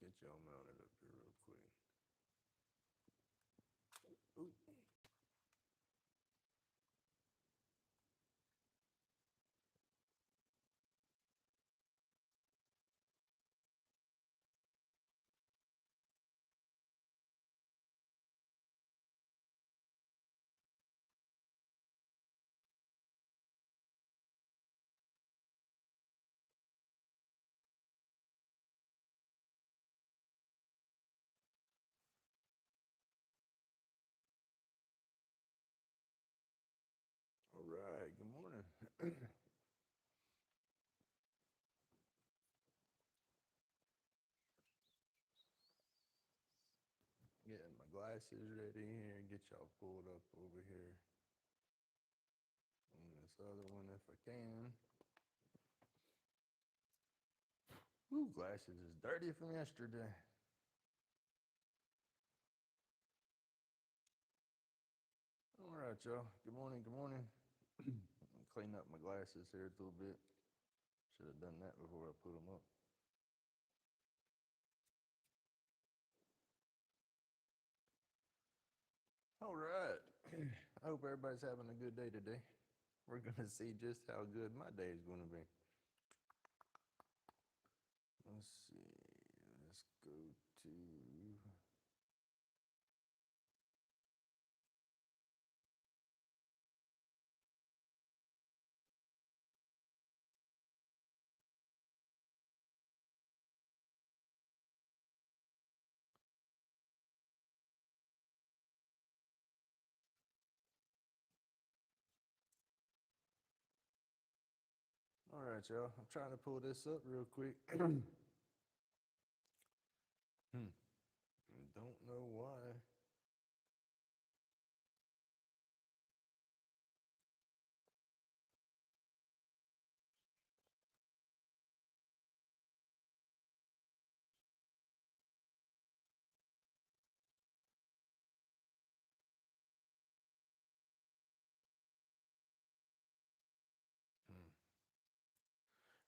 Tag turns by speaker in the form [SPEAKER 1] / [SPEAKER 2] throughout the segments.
[SPEAKER 1] get y'all mounted up here real quick. Ooh. All right, good morning. Getting my glasses ready here. Get y'all pulled up over here on this other one if I can. Ooh, glasses is dirty from yesterday. All right, y'all. Good morning. Good morning. Clean up my glasses here a little bit. Should have done that before I put them up. All right. I hope everybody's having a good day today. We're going to see just how good my day is going to be. Let's see. Let's go to. All right, y'all. I'm trying to pull this up real quick. Don't know why.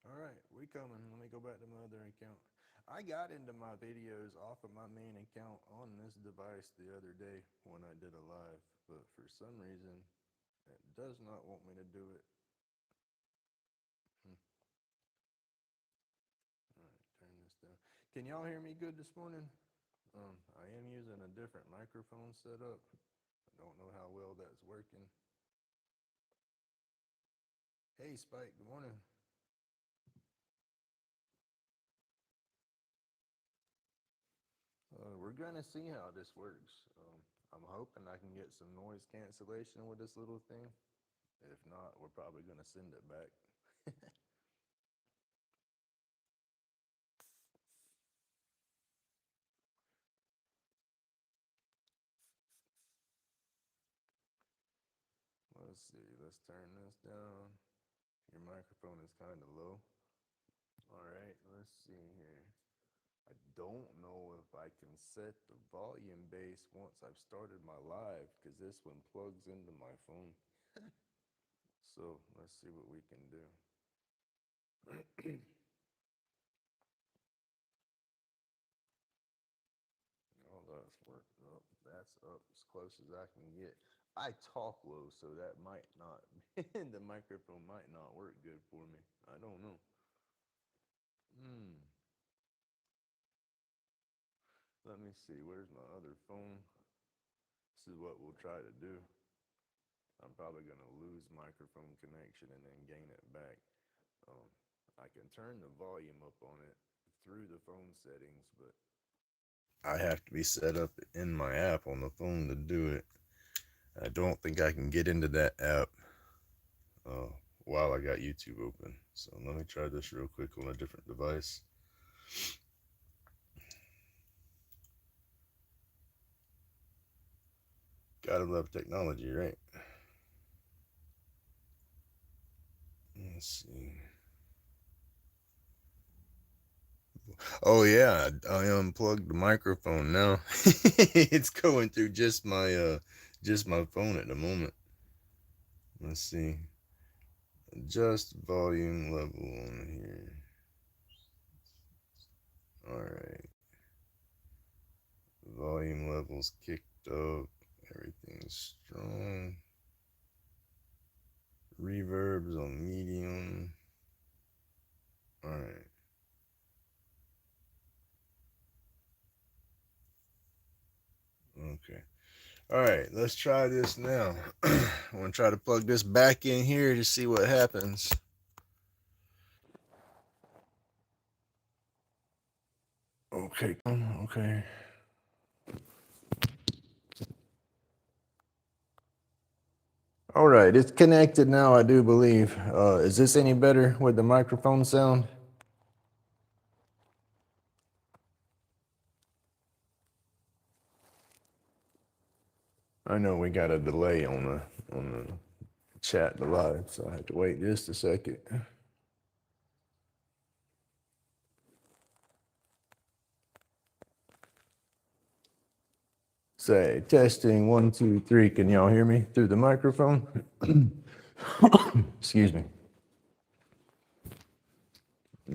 [SPEAKER 1] All right, we coming. Let me go back to my other account. I got into my videos off of my main account on this device the other day when I did a live, but for some reason, it does not want me to do it. Hmm. All right, turn this down. Can y'all hear me good this morning? I am using a different microphone setup. I don't know how well that's working. Hey, Spike, good morning. We're gonna see how this works. I'm hoping I can get some noise cancellation with this little thing. If not, we're probably gonna send it back. Let's see. Let's turn this down. Your microphone is kind of low. All right, let's see here. I don't know if I can set the volume base once I've started my live because this one plugs into my phone. So let's see what we can do. Oh, that's worked up. That's up as close as I can get. I talk low, so that might not, the microphone might not work good for me. I don't know. Hmm. Let me see. Where's my other phone? This is what we'll try to do. I'm probably going to lose microphone connection and then gain it back. Um, I can turn the volume up on it through the phone settings, but I have to be set up in my app on the phone to do it. I don't think I can get into that app uh, while I got YouTube open. So let me try this real quick on a different device. Gotta love technology, right? Let's see. Oh yeah, I unplugged the microphone now. It's going through just my phone at the moment. Let's see. Adjust volume level on here. All right. Volume levels kicked up. Everything's strong. Reverbs on medium. All right. Okay. All right, let's try this now. I'm gonna try to plug this back in here to see what happens. Okay. Okay. All right, it's connected now, I do believe. Is this any better with the microphone sound? I know we got a delay on the chat to live, so I have to wait just a second. Say testing 1, 2, 3. Can y'all hear me through the microphone? Excuse me.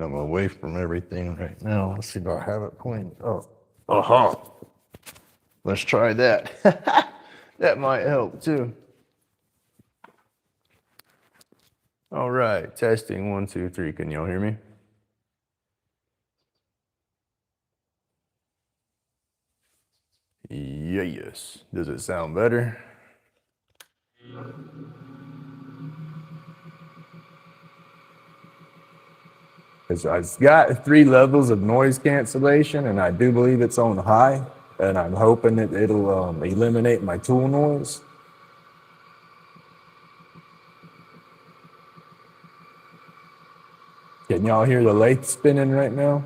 [SPEAKER 1] I'm away from everything right now. Let's see if I have it pointed. Oh, aha. Let's try that. That might help too. All right, testing 1, 2, 3. Can y'all hear me? Yes. Does it sound better? It's got 3 levels of noise cancellation, and I do believe it's on high, and I'm hoping that it'll eliminate my tool noise. Can y'all hear the lathe spinning right now?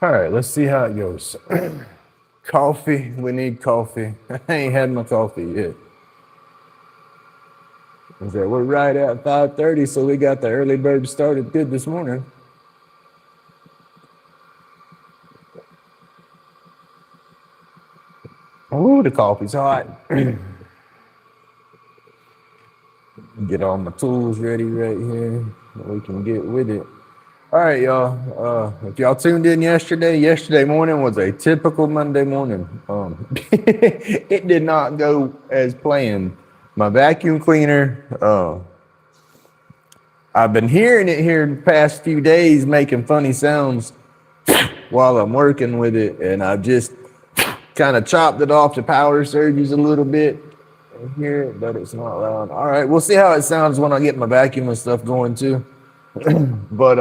[SPEAKER 1] All right, let's see how it goes. Coffee, we need coffee. I ain't had my coffee yet. We're right at 5:30, so we got the early bird started good this morning. Oh, the coffee's hot. Get all my tools ready right here. We can get with it. All right, y'all. If y'all tuned in yesterday morning was a typical Monday morning. It did not go as planned. My vacuum cleaner, I've been hearing it here the past few days making funny sounds while I'm working with it, and I've just kind of chopped it off the power surges a little bit. I hear it, but it's not loud. All right, we'll see how it sounds when I get my vacuum and stuff going too. But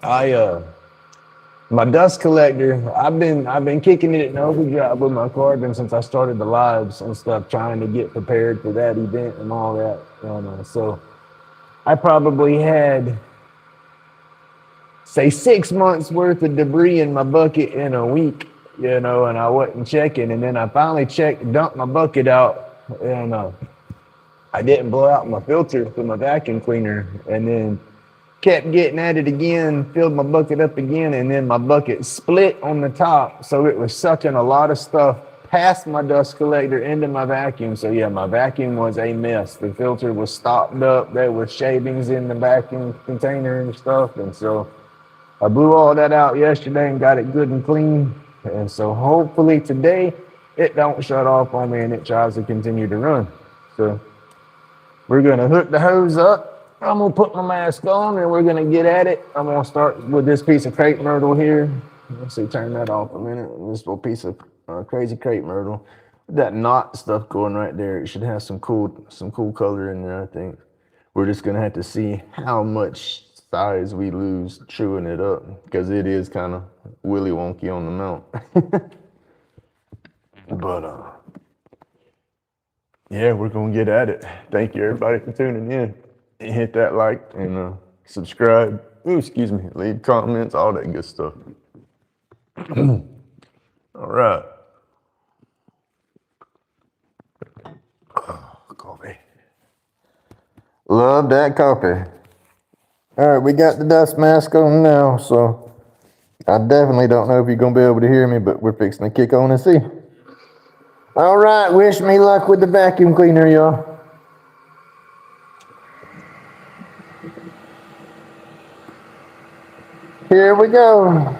[SPEAKER 1] I my dust collector, I've been kicking it in overdrive with my carbon since I started the lives and stuff, trying to get prepared for that event and all that. So I probably had, say, 6 months worth of debris in my bucket in a week, and I wasn't checking, and then I finally checked, dumped my bucket out, and I didn't blow out my filter for my vacuum cleaner, and then kept getting at it again, filled my bucket up again, and then my bucket split on the top, so it was sucking a lot of stuff past my dust collector into my vacuum. So yeah, my vacuum was a mess. The filter was stopped up. There were shavings in the vacuum container and stuff, and so I blew all that out yesterday and got it good and clean. And so hopefully today it don't shut off on me and it tries to continue to run. So we're gonna hook the hose up. I'm gonna put my mask on and we're gonna get at it. I'm gonna start with this piece of crepe myrtle here. Let's see, turn that off a minute. This little piece of crazy crepe myrtle. That knot stuff going right there. It should have some cool color in there, I think. We're just gonna have to see how much size we lose chewing it up, because it is kind of willy wonky on the mount. But yeah, we're gonna get at it. Thank you everybody for tuning in. Hit that like and subscribe. Ooh, excuse me. Leave comments, all that good stuff. All right. Oh, coffee. Love that coffee. All right, we got the dust mask on now, so I definitely don't know if you're gonna be able to hear me, but we're fixing to kick on and see. All right, wish me luck with the vacuum cleaner, y'all. Here we go.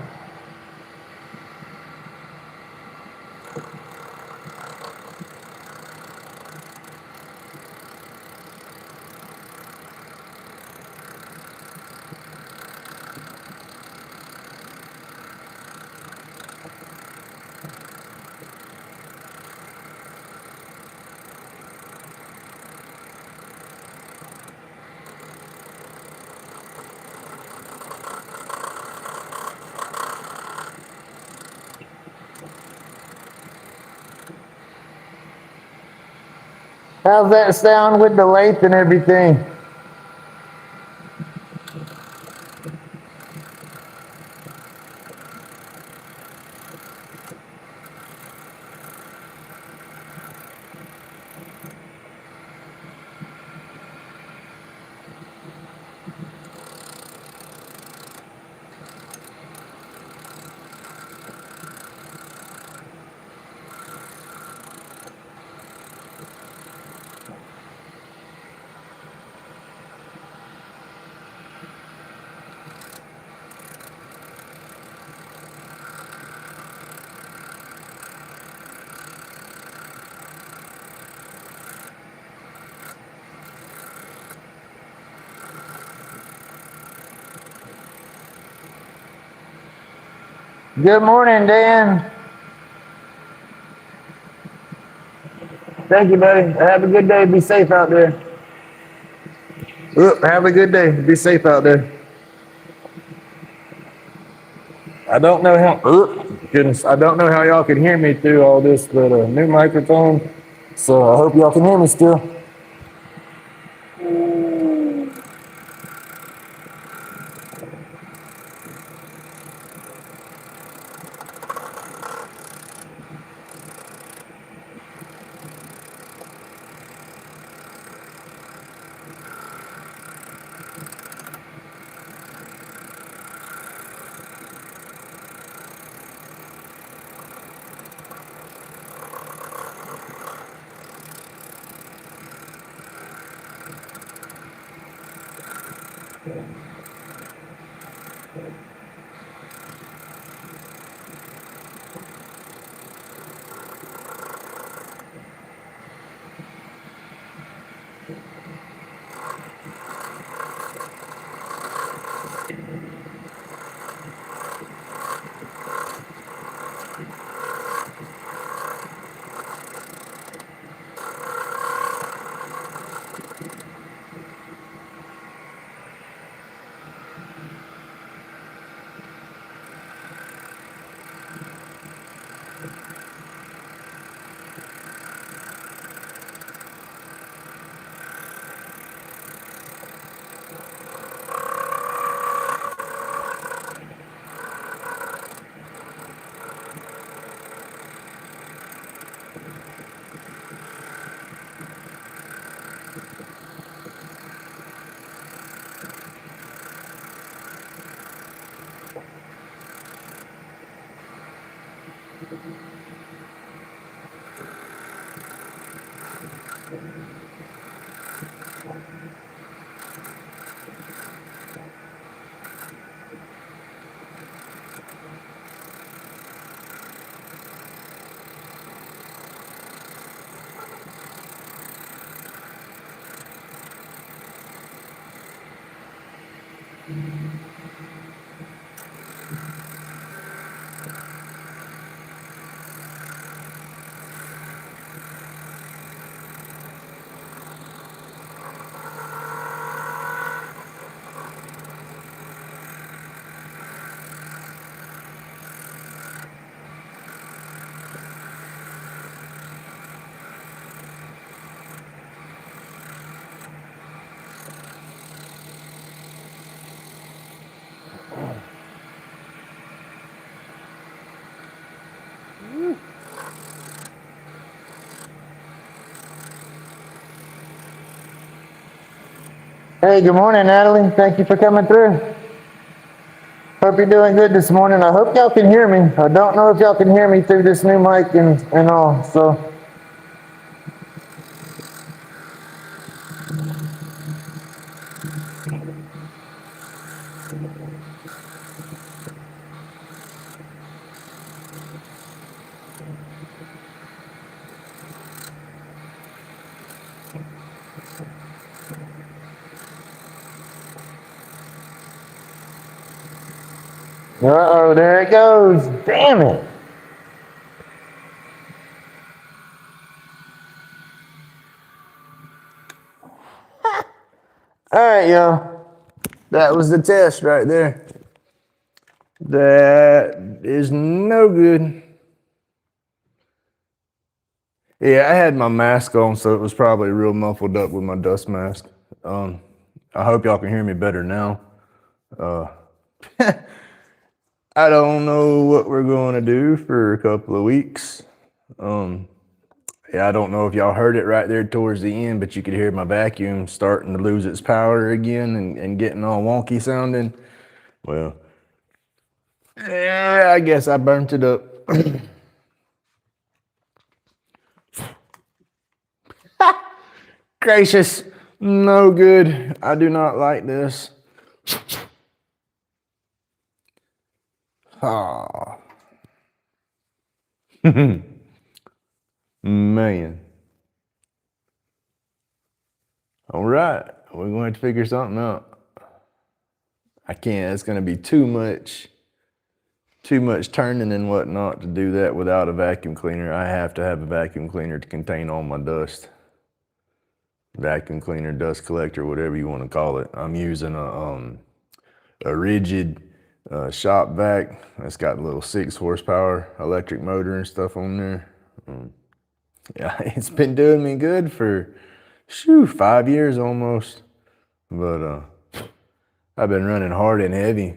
[SPEAKER 1] How's that sound with the lathe and everything? Good morning, Dan. Thank you, buddy. Have a good day. Be safe out there. Have a good day. Be safe out there. I don't know how. Goodness, I don't know how y'all can hear me through all this, but new microphone. So I hope y'all can hear me still. Hey, good morning, Natalie. Thank you for coming through.
[SPEAKER 2] hope you're doing good this morning. I hope y'all can hear me. I don't know if y'all can hear me through this new mic and all, so. Uh-oh, there it goes. Damn it. All right, y'all. That was the test right there. That is no good. Yeah, I had my mask on, so it was probably real muffled up with my dust mask. I hope y'all can hear me better now. I don't know what we're going to do for a couple of weeks. Yeah, I don't know if y'all heard it right there towards the end, but you could hear my vacuum starting to lose its power again and getting all wonky sounding. Well, yeah, I guess I burnt it up. Gracious, no good. I do not like this. Ah. Man. All right, we're going to have to figure something out. I can't, it's going to be too much turning and whatnot to do that without a vacuum cleaner. I have to have a vacuum cleaner to contain all my dust. Vacuum cleaner, dust collector, whatever you want to call it. I'm using a rigid shop vac. It's got a little 6 horsepower electric motor and stuff on there. Yeah, it's been doing me good for 5 years almost. But I've been running hard and heavy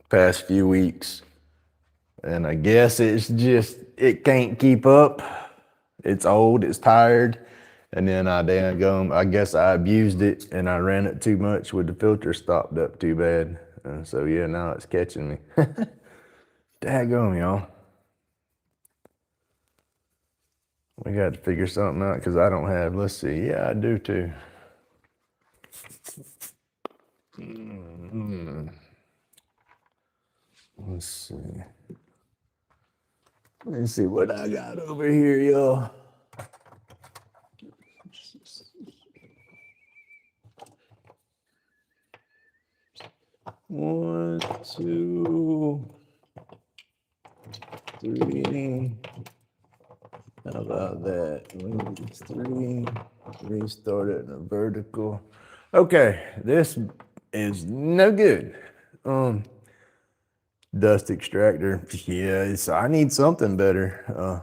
[SPEAKER 2] past few weeks. And I guess it's just, it can't keep up. It's old, it's tired. And then I guess I abused it and I ran it too much with the filter stopped up too bad. So yeah, now it's catching me. Daggone, y'all. We got to figure something out because I don't have, let's see, yeah, I do too. Let's see. Let's see what I got over here, y'all. One, two, three. How about that? 3. Restart it in a vertical. Okay, this is no good. Dust extractor. Yeah, I need something better.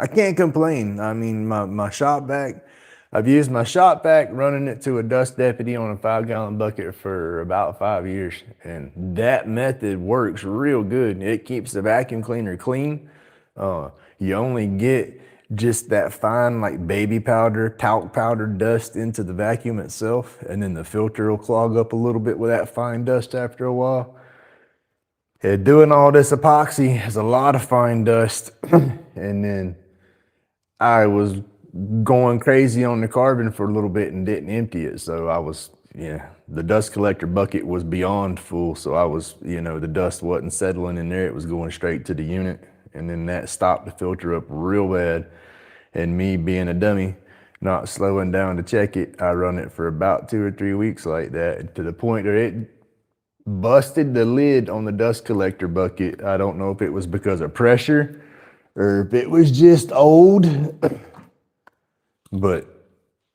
[SPEAKER 2] I can't complain. I mean, my shop vac, I've used my shop vac running it to a dust deputy on a 5-gallon bucket for about 5 years. And that method works real good. It keeps the vacuum cleaner clean. You only get just that fine like baby powder, talc powder dust into the vacuum itself. And then the filter will clog up a little bit with that fine dust after a while. Yeah, doing all this epoxy is a lot of fine dust. And then I was going crazy on the carbon for a little bit and didn't empty it. So I was, the dust collector bucket was beyond full. So I was, the dust wasn't settling in there. It was going straight to the unit. And then that stopped the filter up real bad. And me being a dummy, not slowing down to check it, I run it for about 2 or 3 weeks like that, to the point where it busted the lid on the dust collector bucket. I don't know if it was because of pressure or if it was just old. But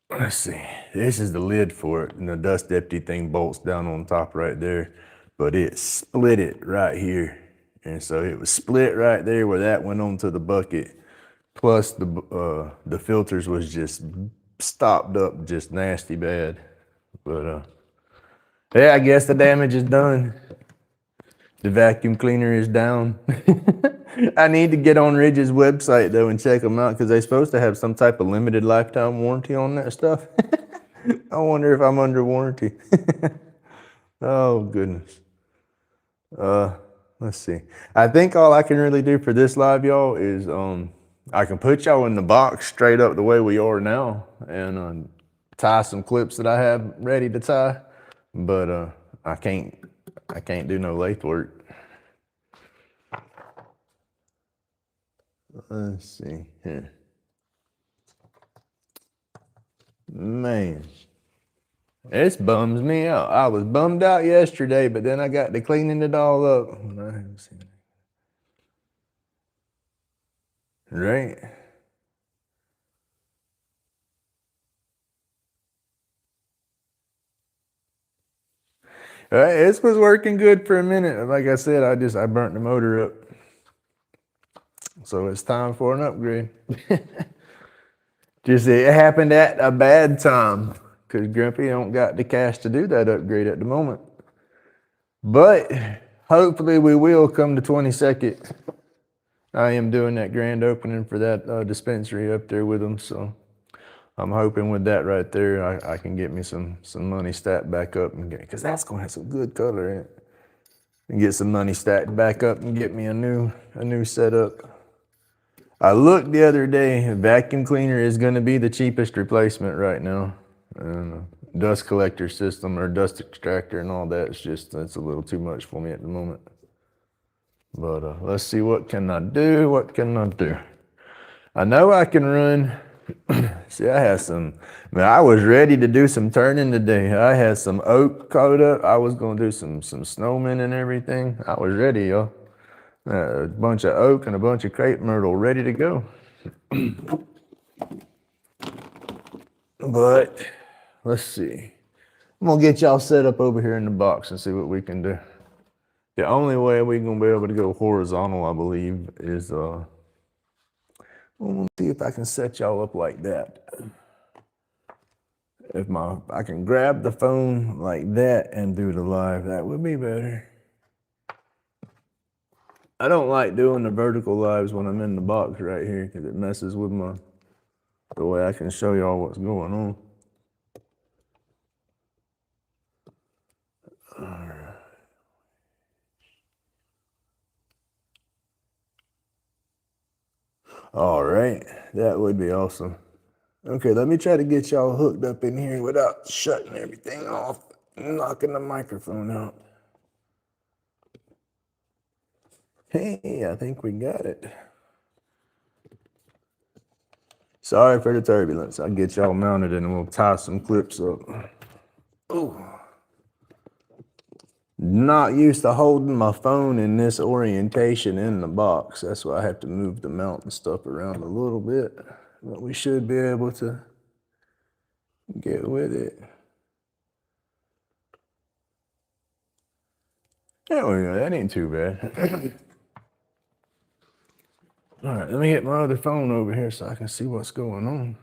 [SPEAKER 2] let's see, this is the lid for it, and the dust deputy thing bolts down on top right there, but it split it right here. And so it was split right there where that went onto the bucket. Plus the filters was just stopped up just nasty bad. But yeah, I guess the damage is done. The vacuum cleaner is down. I need to get on Ridge's website though and check them out because they're supposed to have some type of limited lifetime warranty on that stuff. I wonder if I'm under warranty. Oh goodness. Let's see. I think all I can really do for this live, y'all, is I can put y'all in the box straight up the way we are now, and tie some clips that I have ready to tie. But I can't do no lathe work. Let's see here. Man, this bums me out. I was bummed out yesterday, but then I got to cleaning it all up. Right? This was working good for a minute. Like I said, I burnt the motor up. So it's time for an upgrade. Just it happened at a bad time because Grumpy don't got the cash to do that upgrade at the moment. But hopefully we will come to 22nd. I am doing that grand opening for that dispensary up there with them. So I'm hoping with that right there, I can get me some money stacked back up and get, because that's going to have some good color in it. And get some money stacked back up and get me a new setup. I looked the other day, vacuum cleaner is going to be the cheapest replacement right now. Dust collector system or dust extractor and all that, that's a little too much for me at the moment. But let's see, what can I do? What can I do? I know I can run. See, I was ready to do some turning today. I had some oak coat up. I was going to do some snowmen and everything. I was ready, y'all. A bunch of oak and a bunch of crepe myrtle ready to go. But let's see. I'm gonna get y'all set up over here in the box and see what we can do. The only way we're gonna be able to go horizontal, I believe, is we'll see if I can set y'all up like that. I can grab the phone like that and do the live, that would be better. I don't like doing the vertical lives when I'm in the box right here because it messes with the way I can show y'all what's going on. All right, that would be awesome. Okay, let me try to get y'all hooked up in here without shutting everything off and knocking the microphone out. Hey, I think we got it. Sorry for the turbulence. I'll get y'all mounted and we'll tie some clips up. Ooh. Not used to holding my phone in this orientation in the box. That's why I have to move the mount and stuff around a little bit. But we should be able to get with it. There we go. That ain't too bad. All right, let me get my other phone over here so I can see what's going on.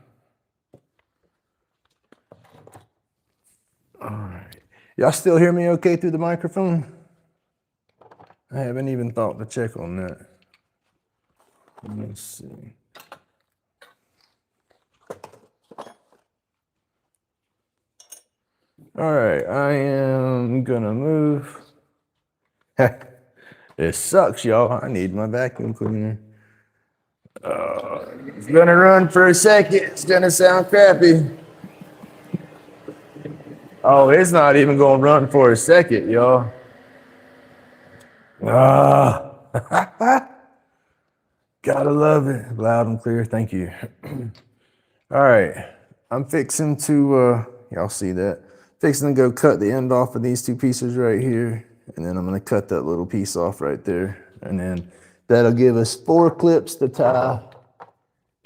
[SPEAKER 2] All right. Y'all still hear me okay through the microphone? I haven't even thought to check on that. Let's see. All right, I am gonna move. It sucks, y'all. I need my vacuum cleaner. It's gonna run for a second. It's gonna sound crappy. Oh, it's not even gonna run for a second, y'all. Gotta love it. Loud and clear. Thank you. All right, I'm fixing to, y'all see that? Fixing to go cut the end off of these two pieces right here. And then I'm gonna cut that little piece off right there. And then that'll give us 4 clips to tie.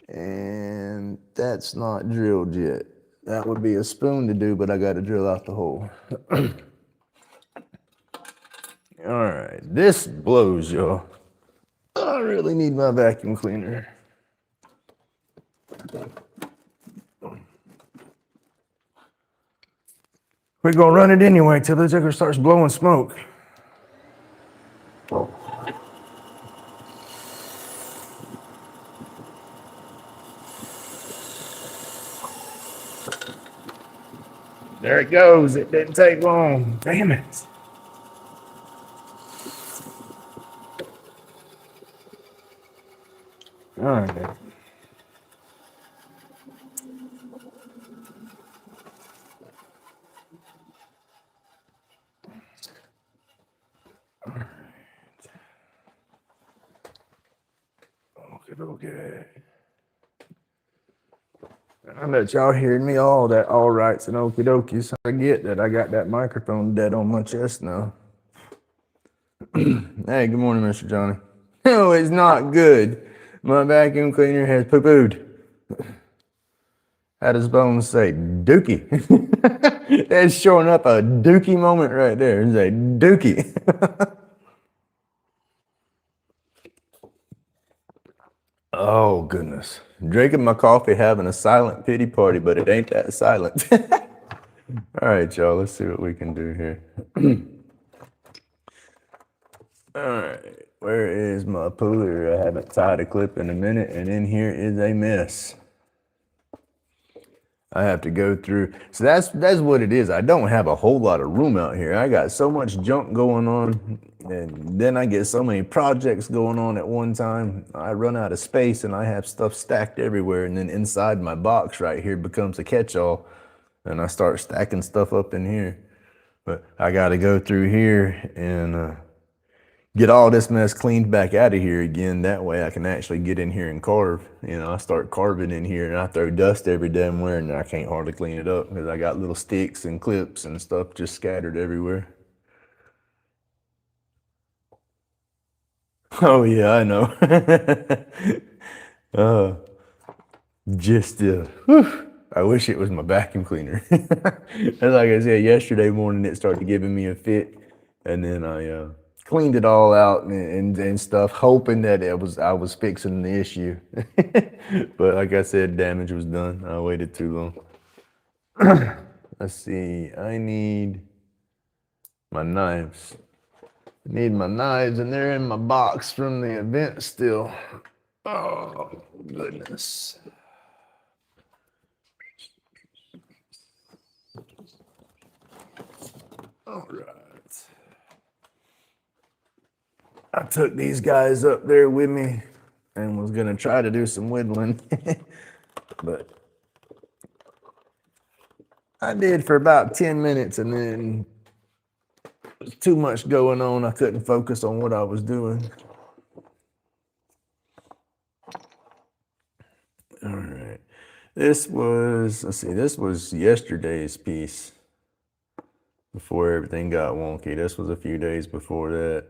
[SPEAKER 2] And that's not drilled yet. That would be a spoon to do, but I gotta drill out the hole. All right, this blows, y'all. I really need my vacuum cleaner. We're gonna run it anyway till the jigger starts blowing smoke. There it goes. It didn't take long. Damn it. All right. Okay. I bet y'all hearing me all that all rights and okie dokies. I get that I got that microphone dead on my chest now. Hey, good morning, Mr. Johnny. No, it's not good. My vacuum cleaner has poo-pooed. How does Bones say? Dookie. That's showing up a dookie moment right there. It's a dookie. Oh, goodness. Drinking my coffee, having a silent pity party, but it ain't that silent. All right, y'all, let's see what we can do here. All right, where is my puller? I haven't tied a clip in a minute, and in here is a mess. I have to go through. So that's what it is. I don't have a whole lot of room out here. I got so much junk going on, and then I get so many projects going on at one time. I run out of space, and I have stuff stacked everywhere. And then inside my box right here becomes a catch-all, and I start stacking stuff up in here. But I got to go through here and get all this mess cleaned back out of here again. That way I can actually get in here and carve. You know, I start carving in here and I throw dust every damn where and I can't hardly clean it up because I got little sticks and clips and stuff just scattered everywhere. Oh yeah, I know. I wish it was my vacuum cleaner. And like I said, yesterday morning it started giving me a fit, and then I cleaned it all out and stuff, hoping that I was fixing the issue. But like I said, damage was done. I waited too long. Let's see. I need my knives. I need my knives, and they're in my box from the event still. Oh goodness. All right. I took these guys up there with me and was gonna try to do some whittling, but I did for about 10 minutes and then there was too much going on. I couldn't focus on what I was doing. All right. This was, let's see, this was yesterday's piece before everything got wonky. This was a few days before that,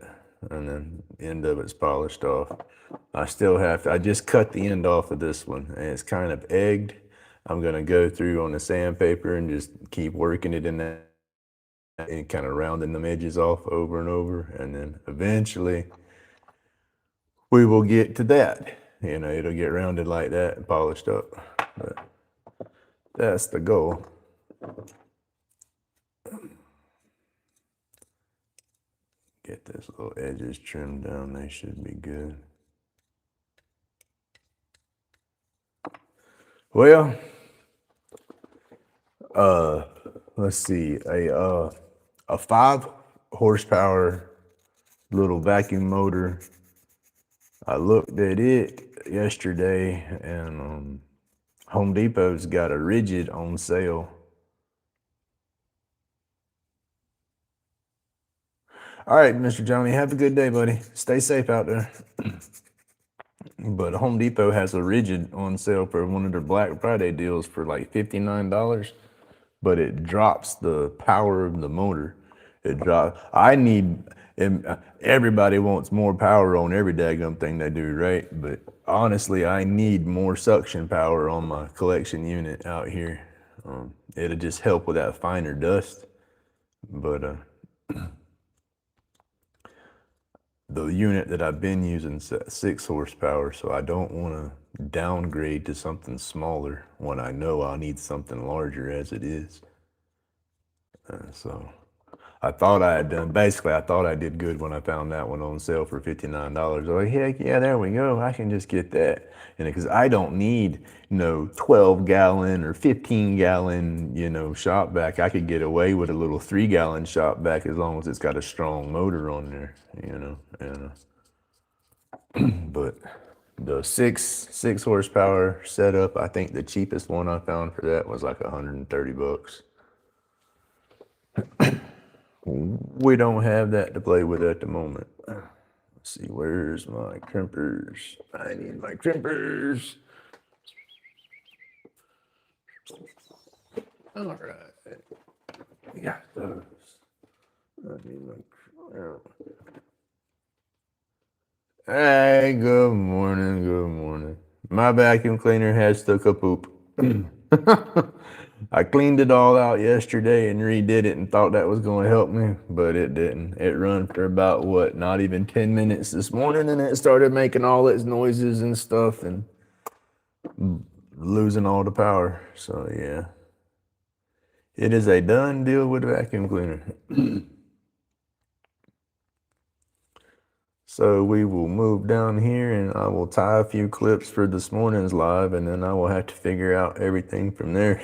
[SPEAKER 2] and then the end of it's polished off. I still have to, I just cut the end off of this one, and it's kind of egged. I'm gonna go through on the sandpaper and just keep working it in that and kind of rounding the edges off over and over, and then eventually we will get to that. You know, it'll get rounded like that and polished up. But that's the goal. Get these little edges trimmed down, they should be good. Well, let's see, a 5 horsepower little vacuum motor. I looked at it yesterday, and Home Depot's got a rigid on sale. All right, Mr. Johnny, have a good day, buddy. Stay safe out there. But Home Depot has a rigid on sale for one of their Black Friday deals for like $59, but it drops the power of the motor. It drops. Everybody wants more power on every daggum thing they do, right? But honestly, I need more suction power on my collection unit out here. It'll just help with that finer dust. But the unit that I've been using is 6 horsepower, so I don't want to downgrade to something smaller when I know I'll need something larger as it is. So I thought I did good when I found that one on sale for $59. Like, heck yeah, there we go. I can just get that. And because I don't need, 12-gallon or 15-gallon, shop vac. I could get away with a little 3-gallon shop vac as long as it's got a strong motor on there, and but The six horsepower setup, I think the cheapest one I found for that was like $130. We don't have that to play with at the moment. Let's see, where's my crimpers? I need my crimpers. All right, we got those. I need my Hey, good morning, good morning. My vacuum cleaner has stuck a poop. I cleaned it all out yesterday and redid it and thought that was going to help me, but it didn't. It run for about, what, not even 10 minutes this morning, and it started making all its noises and stuff and losing all the power. So, yeah. It is a done deal with the vacuum cleaner. So we will move down here and I will tie a few clips for this morning's live, and then I will have to figure out everything from there.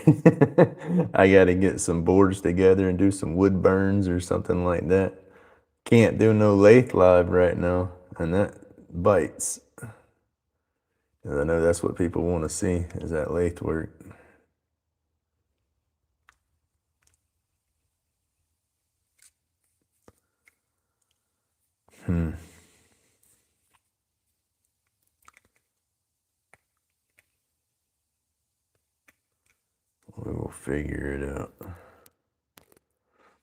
[SPEAKER 2] I got to get some boards together and do some wood burns or something like that. Can't do no lathe live right now, and that bites. I know that's what people want to see, is that lathe work. We will figure it out.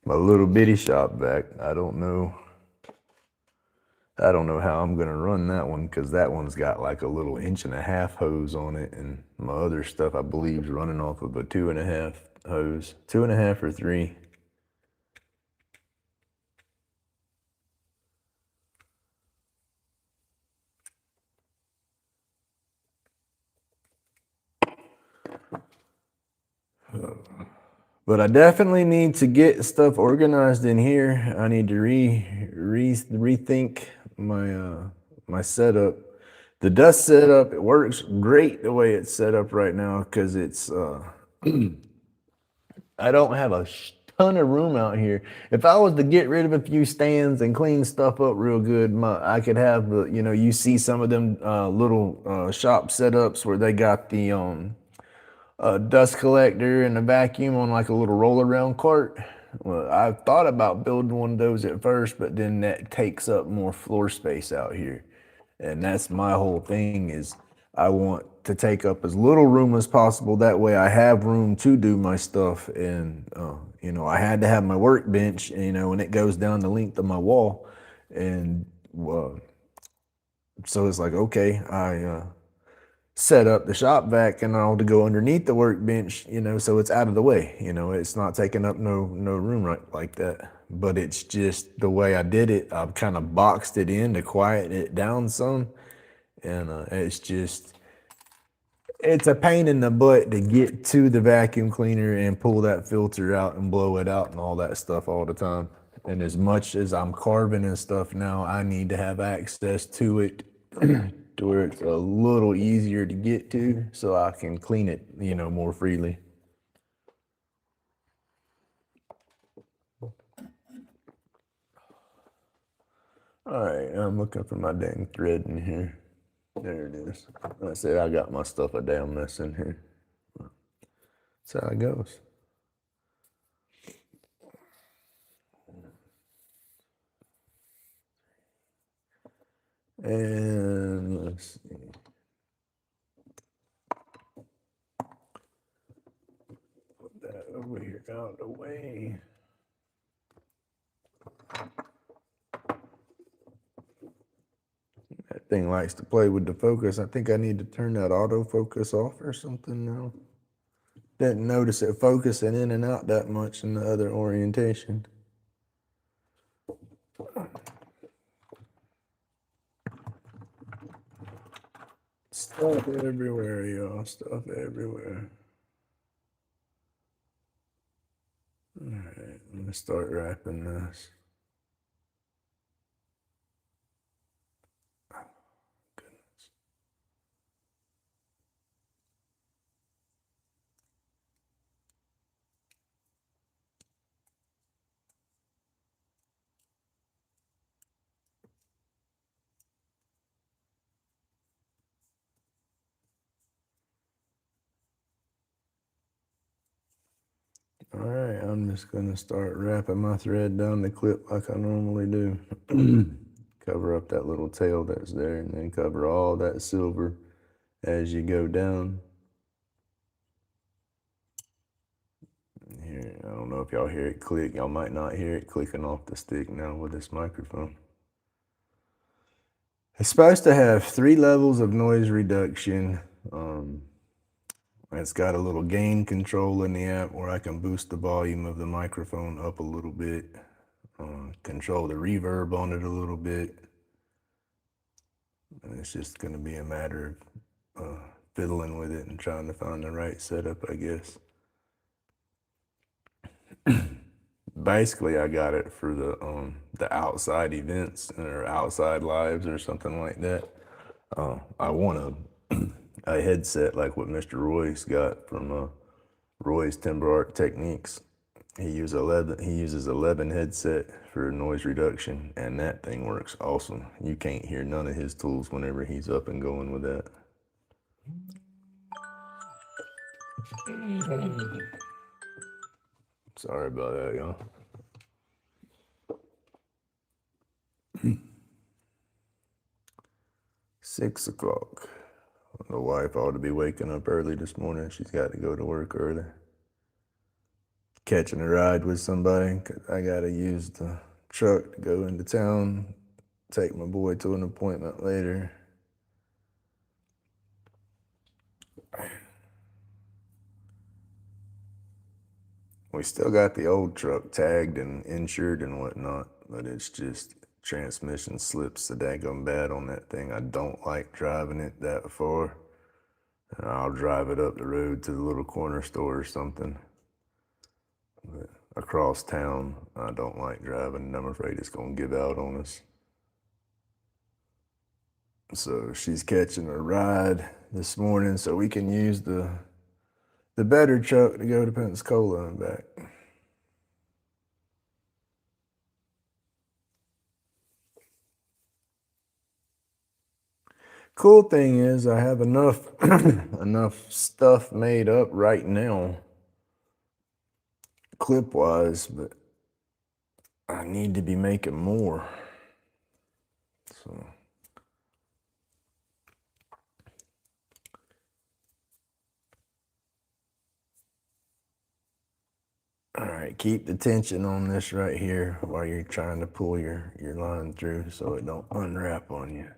[SPEAKER 2] My little bitty shop vac, I don't know how I'm gonna run that one, because that one's got like a little 1.5-inch hose on it, and my other stuff I believe is running off of a 2.5 hose, 2.5 or 3. But I definitely need to get stuff organized in here. I need to rethink my my setup. The dust setup, it works great the way it's set up right now, because it's I don't have a ton of room out here. If I was to get rid of a few stands and clean stuff up real good, I could have the, you see some of them little shop setups where they got the dust collector and the vacuum on like a little roll around cart. Well, I thought about building one of those at first, but then that takes up more floor space out here. And that's my whole thing, is I want to take up as little room as possible. That way I have room to do my stuff. And, I had to have my workbench, and it goes down the length of my wall. And so it's like, okay, I set up the shop vac and all to go underneath the workbench, so it's out of the way. It's not taking up no room right like that. But it's just the way I did it. I've kind of boxed it in to quiet it down some, and it's a pain in the butt to get to the vacuum cleaner and pull that filter out and blow it out and all that stuff all the time. And as much as I'm carving and stuff now, I need to have access to it to where it's a little easier to get to, so I can clean it, more freely. All right, I'm looking for my dang thread in here. There it is. I said I got my stuff a damn mess in here. That's how it goes. And let's see. Put that over here out of the way. That thing likes to play with the focus. I think I need to turn that autofocus off or something now. Didn't notice it focusing in and out that much in the other orientation. Stuff everywhere, y'all. Stuff everywhere. All right, I'm gonna start wrapping this. Oh, goodness. All right, I'm just gonna start wrapping my thread down the clip like I normally do. Cover up that little tail that's there, and then cover all that silver as you go down. Here, I don't know if y'all hear it click. Y'all might not hear it clicking off the stick now with this microphone. It's supposed to have 3 levels of noise reduction. It's got a little gain control in the app where I can boost the volume of the microphone up a little bit, control the reverb on it a little bit. And it's just going to be a matter of fiddling with it and trying to find the right setup, I guess. Basically, I got it for the outside events or outside lives or something like that. I want a headset like what Mr. Roy's got from Roy's Timber Art Techniques. He uses 11 headset for noise reduction, and that thing works awesome. You can't hear none of his tools whenever he's up and going with that. Sorry about that, y'all. Six o'clock. The wife ought to be waking up early this morning. She's got to go to work early. Catching a ride with somebody, 'cause I got to use the truck to go into town, take my boy to an appointment later. We still got the old truck tagged and insured and whatnot, but it's just transmission slips so daggone bad on that thing. I don't like driving it that far. And I'll drive it up the road to the little corner store or something. But across town, I don't like driving, and I'm afraid it's going to give out on us. So she's catching a ride this morning so we can use the better truck to go to Pensacola and back. Cool thing is I have enough enough stuff made up right now, clip wise, but I need to be making more. So all right, keep the tension on this right here while you're trying to pull your line through so it don't unwrap on you.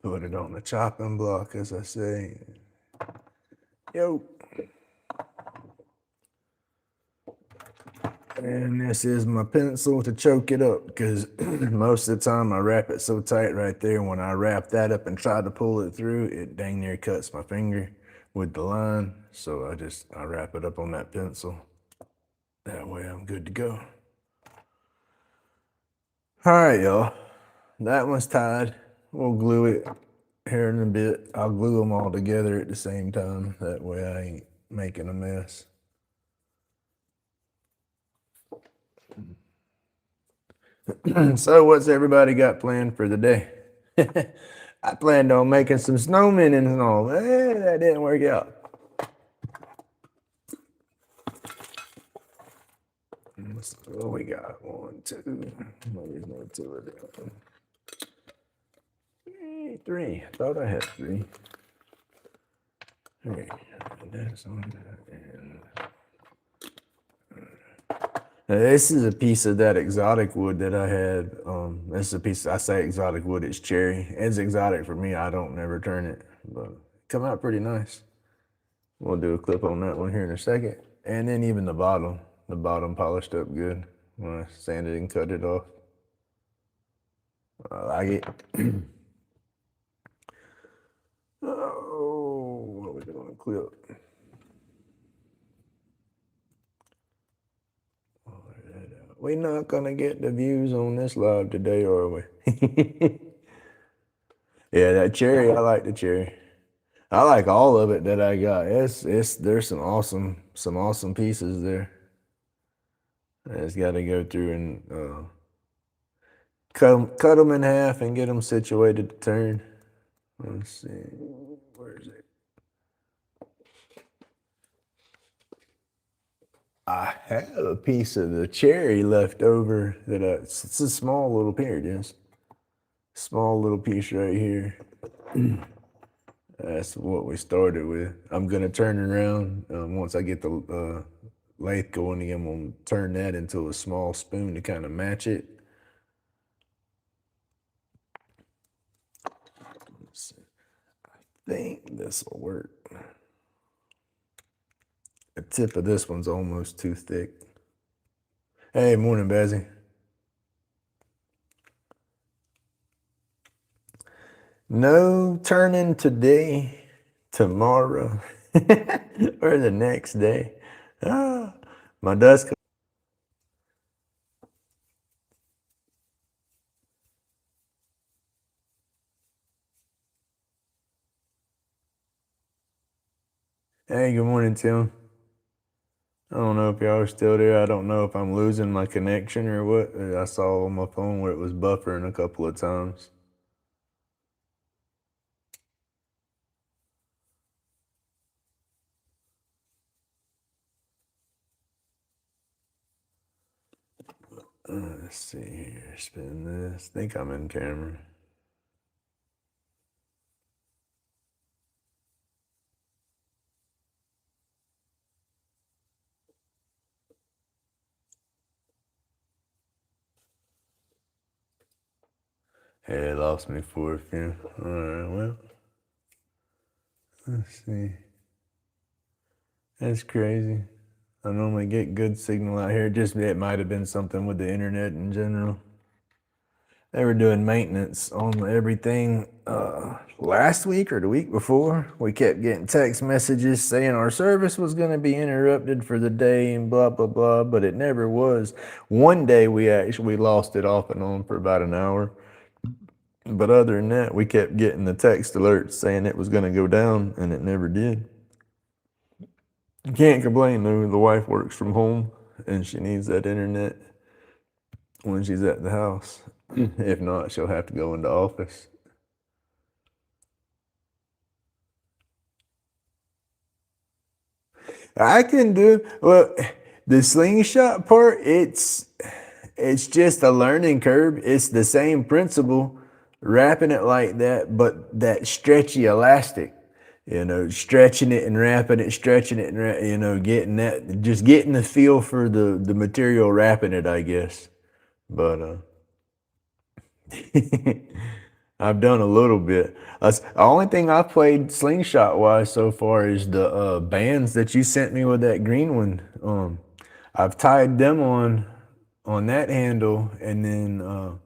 [SPEAKER 2] Put it on the chopping block, as I say. Yo. And this is my pencil to choke it up, because most of the time I wrap it so tight right there. When I wrap that up and try to pull it through, it dang near cuts my finger with the line. So I wrap it up on that pencil. That way I'm good to go. All right, y'all. That one's tied. We'll glue it here in a bit. I'll glue them all together at the same time. That way I ain't making a mess. So what's everybody got planned for the day? I planned on making some snowmen and all. That didn't work out. What we got? 1, 2. There's no 2 of them. 3. I thought I had 3. All right, that's on that end. This is a piece of that exotic wood that I had. This is a piece, I say exotic wood, it's cherry. It's exotic for me, I don't never turn it, but come out pretty nice. We'll do a clip on that one here in a second. And then even the bottom polished up good when I sanded and cut it off. I like it. Oh, what we doing? Clip. We're not gonna get the views on this live today, are we? Yeah, that cherry, I like the cherry. I like all of it that I got. There's some awesome pieces there. I just got to go through and cut them in half and get them situated to turn. Let's see, where is it? I have a piece of the cherry left over that it's a small little piece, just small little piece right here. That's what we started with. I'm gonna turn it around once I get the lathe going again. I'm gonna turn that into a small spoon to kind of match it. Let's see. I think this will work. The tip of this one's almost too thick. Hey, morning, Bazzy. No turning today, tomorrow, or the next day. Ah, my dust. Hey, good morning, Tim. I don't know if y'all are still there. I don't know if I'm losing my connection or what. I saw on my phone where it was buffering a couple of times. Let's see here. Spin this. Think I'm in camera. Hey, it lost me for a few. All right, well, let's see. That's crazy. I normally get good signal out here. It might have been something with the internet in general. They were doing maintenance on everything last week or the week before. We kept getting text messages saying our service was going to be interrupted for the day and blah, blah, blah, but it never was. One day we actually lost it off and on for about an hour. But other than that, we kept getting the text alerts saying it was going to go down, and it never did. You can't complain though. The wife works from home, and she needs that internet when she's at the house. If not, she'll have to go into office. I can do well. The slingshot part, it's just a learning curve. It's the same principle, wrapping it like that, but that stretchy elastic. Stretching it and wrapping it, stretching it and getting that, just getting the feel for the material wrapping it, I guess. But I've done a little bit. The only thing I've played slingshot wise so far is the bands that you sent me with that green one. I've tied them on that handle, and then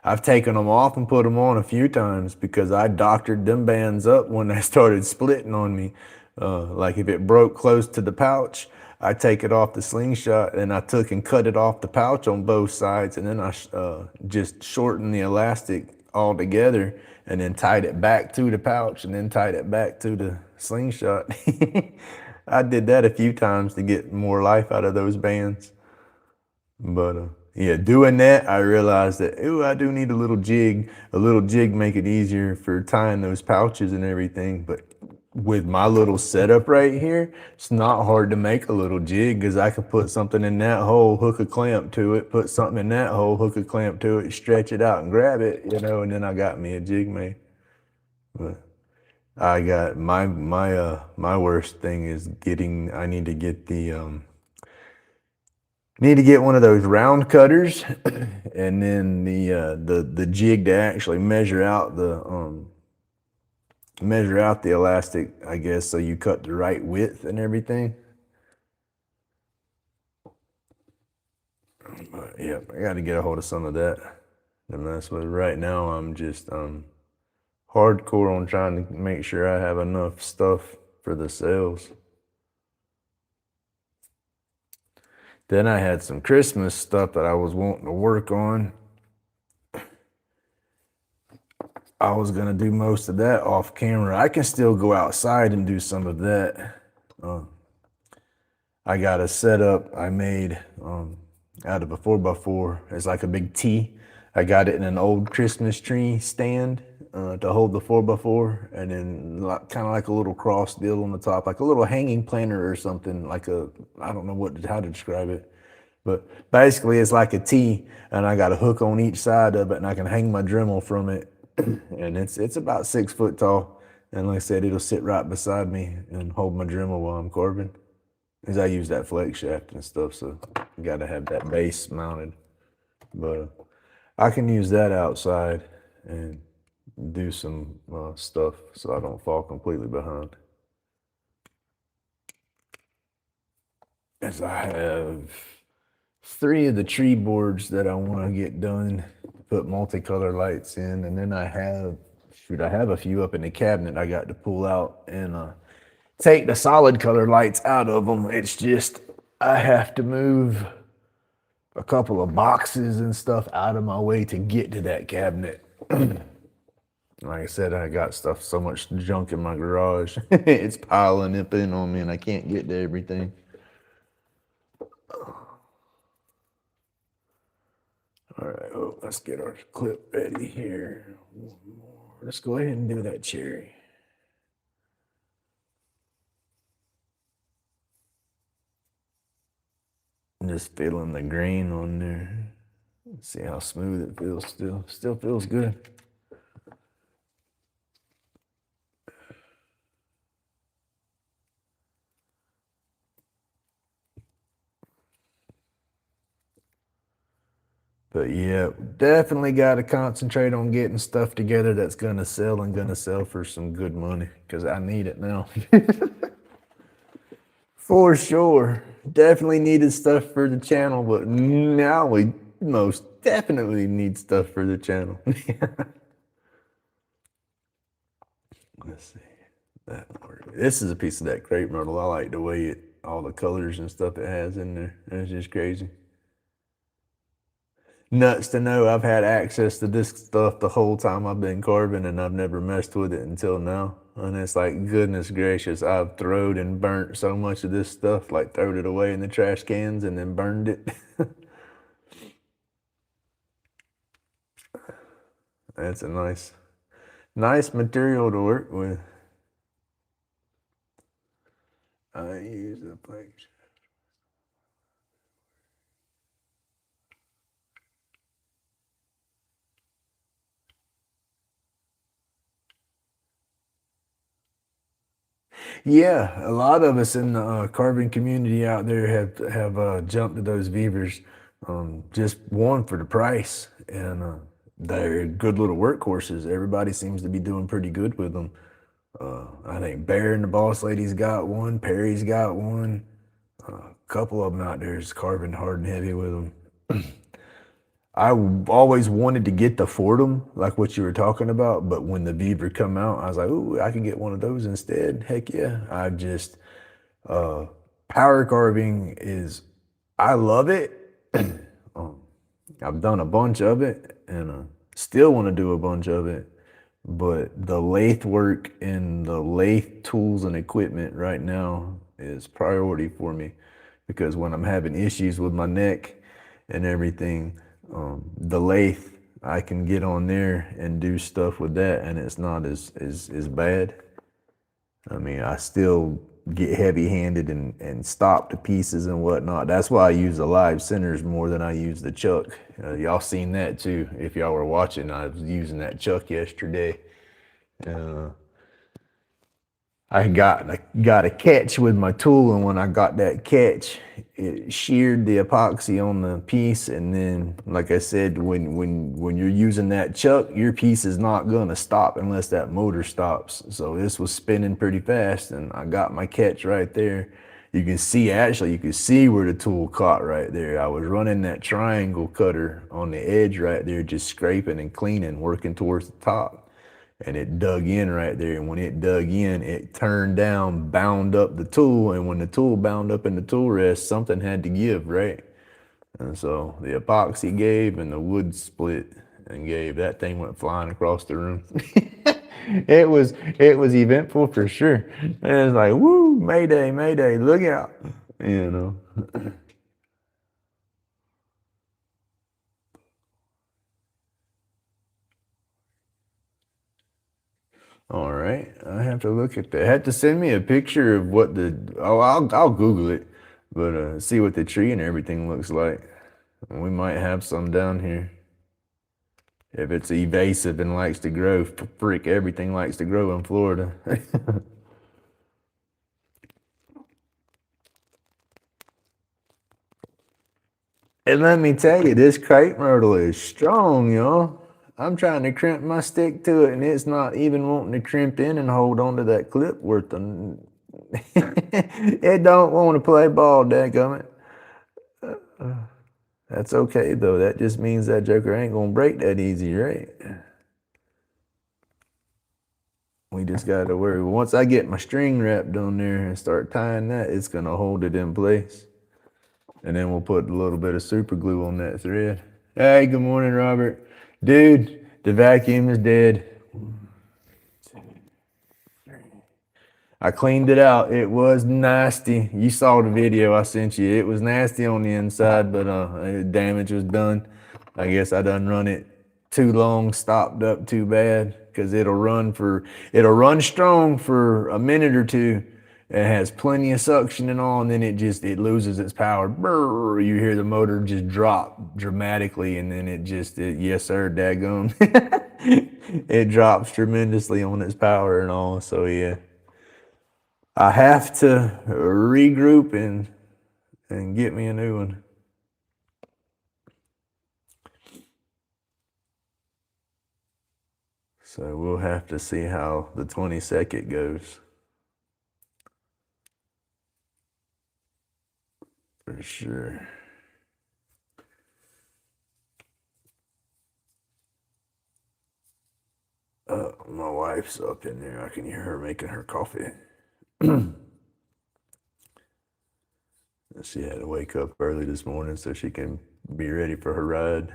[SPEAKER 2] I've taken them off and put them on a few times because I doctored them bands up when they started splitting on me. Like if it broke close to the pouch, I take it off the slingshot and I took and cut it off the pouch on both sides, and then I just shortened the elastic all together and then tied it back to the pouch and then tied it back to the slingshot. I did that a few times to get more life out of those bands. But yeah, doing that, I realized that, I do need a little jig. A little jig make it easier for tying those pouches and everything. But with my little setup right here, it's not hard to make a little jig because I could put something in that hole, hook a clamp to it, put something in that hole, hook a clamp to it, stretch it out and grab it, and then I got me a jig made. But I got my worst thing is I need to get one of those round cutters and then the jig to actually measure out the elastic, I guess, so you cut the right width and everything. But yeah, I got to get a hold of some of that to mess with. Right now, I'm just hardcore on trying to make sure I have enough stuff for the sales. Then I had some Christmas stuff that I was wanting to work on. I was gonna do most of that off camera. I can still go outside and do some of that. I got a setup I made out of a 4x4. It's like a big T. I got it in an old Christmas tree stand. to hold the 4x4, and then kind of like a little cross deal on the top, like a little hanging planter or something, like a, I don't know how to describe it, but basically it's like a T, and I got a hook on each side of it, and I can hang my Dremel from it, and it's about 6 foot tall, and like I said, it'll sit right beside me and hold my Dremel while I'm carving, because I use that flex shaft and stuff, so you got to have that base mounted, but I can use that outside and do some stuff so I don't fall completely behind. As I have 3 of the tree boards that I want to get done, put multicolor lights in, and then I have a few up in the cabinet I got to pull out and take the solid color lights out of them. It's just I have to move a couple of boxes and stuff out of my way to get to that cabinet. Like I said, I got so much junk in my garage. It's piling up in on me and I can't get to everything. All right, let's get our clip ready here. Let's go ahead and do that cherry. Just feeling the grain on there. See how smooth it feels still. Still feels good. But yeah, definitely got to concentrate on getting stuff together that's going to sell and going to sell for some good money, because I need it now. For sure. Definitely needed stuff for the channel, but now we most definitely need stuff for the channel. Let's see. This is a piece of that crepe myrtle. I like the way all the colors and stuff it has in there. It's just crazy. Nuts to know I've had access to this stuff the whole time I've been carving, and I've never messed with it until now. And it's like, goodness gracious, I've throwed and burnt so much of this stuff, like throwed it away in the trash cans and then burned it. That's a nice material to work with. I use a plate. Yeah, a lot of us in the carving community out there have jumped to those beavers, just one for the price, and they're good little workhorses. Everybody seems to be doing pretty good with them. I think Bear and the Boss Lady's got one, Perry's got one. A couple of them out there is carving hard and heavy with them. I always wanted to get the Fordham, like what you were talking about, but when the Beaver come out, I was like, ooh, I can get one of those instead. Heck yeah. Power carving I love it. I've done a bunch of it and still want to do a bunch of it, but the lathe work and the lathe tools and equipment right now is priority for me, because when I'm having issues with my neck and everything, the lathe, I can get on there and do stuff with that, and it's not as bad. I mean, I still get heavy-handed and stop the pieces and whatnot. That's why I use the live centers more than I use the chuck. Y'all seen that too. If y'all were watching, I was using that chuck yesterday. I got a catch with my tool, and when I got that catch, it sheared the epoxy on the piece. And then, like I said, when you're using that chuck, your piece is not gonna stop unless that motor stops. So this was spinning pretty fast, and I got my catch right there. You can see where the tool caught right there. I was running that triangle cutter on the edge right there, just scraping and cleaning, working towards the top. And it dug in right there. And when it dug in, it turned down, bound up the tool. And when the tool bound up in the tool rest, something had to give, right? And so the epoxy gave and the wood split and gave. That thing went flying across the room. It was eventful for sure. And it was like, woo, mayday, mayday, look out, you know. All right, I have to look at that. Have to send me a picture of what the. Oh, I'll Google it, but see what the tree and everything looks like. We might have some down here. If it's evasive and likes to grow, frick, everything likes to grow in Florida. And let me tell you, this crepe myrtle is strong, y'all. I'm trying to crimp my stick to it, and it's not even wanting to crimp in and hold on to that clip worth the. It don't want to play ball, dadgummit. That's okay, though. That just means that joker ain't going to break that easy, right? We just got to worry. Once I get my string wrapped on there and start tying that, it's going to hold it in place. And then we'll put a little bit of super glue on that thread. Hey, good morning, Robert. Dude, the vacuum is dead. I cleaned it out. It was nasty. You saw the video I sent you. It was nasty on the inside, but damage was done. I guess I done run it too long, stopped up too bad, because it'll run strong for a minute or two. It has plenty of suction and all, and then it loses its power. Brrr, you hear the motor just drop dramatically, and then yes sir, daggone. It drops tremendously on its power and all. So yeah, I have to regroup and get me a new one. So we'll have to see how the 22nd goes. For sure. My wife's up in there. I can hear her making her coffee. She had to wake up early this morning so she can be ready for her ride.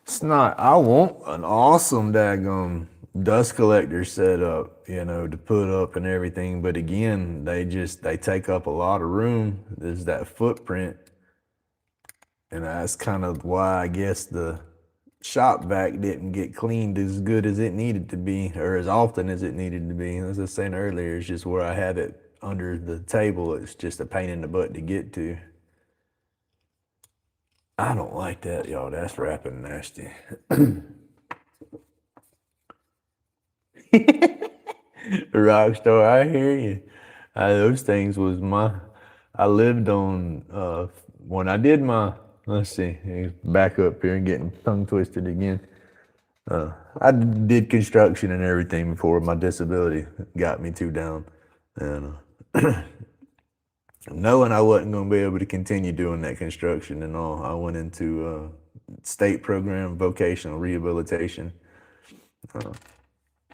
[SPEAKER 2] It's not. I want an awesome daggum dust collector setup, to put up and everything. But again, they take up a lot of room. There's that footprint. And that's kind of why I guess the shop vac didn't get cleaned as good as it needed to be, or as often as it needed to be. As I was saying earlier, it's just where I have it under the table. It's just a pain in the butt to get to. I don't like that, y'all. That's wrapping nasty. Rockstar, I hear you. Those things was I lived on, when I did let's see, back up here and getting tongue twisted again. I did construction and everything before my disability got me too down. And knowing I wasn't going to be able to continue doing that construction and all, I went into state program vocational rehabilitation,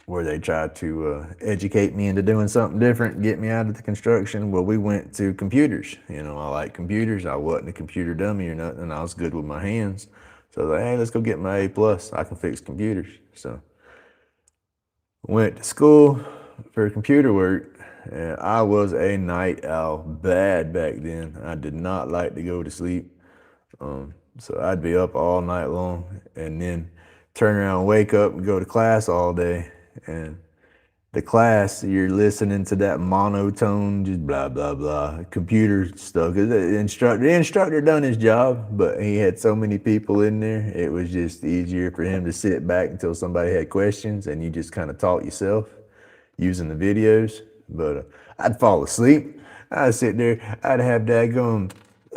[SPEAKER 2] where they tried to educate me into doing something different, get me out of the construction. Well, we went to computers. I like computers. I wasn't a computer dummy or nothing. I was good with my hands. So I was like, hey, let's go get my A+. I can fix computers. So went to school for computer work. And I was a night owl bad back then. I did not like to go to sleep. So I'd be up all night long and then turn around, wake up and go to class all day. And the class, you're listening to that monotone, just blah, blah, blah, computer stuff. The instructor done his job, but he had so many people in there, it was just easier for him to sit back until somebody had questions and you just kind of taught yourself using the videos. But I'd fall asleep. I'd sit there, I'd have daggum,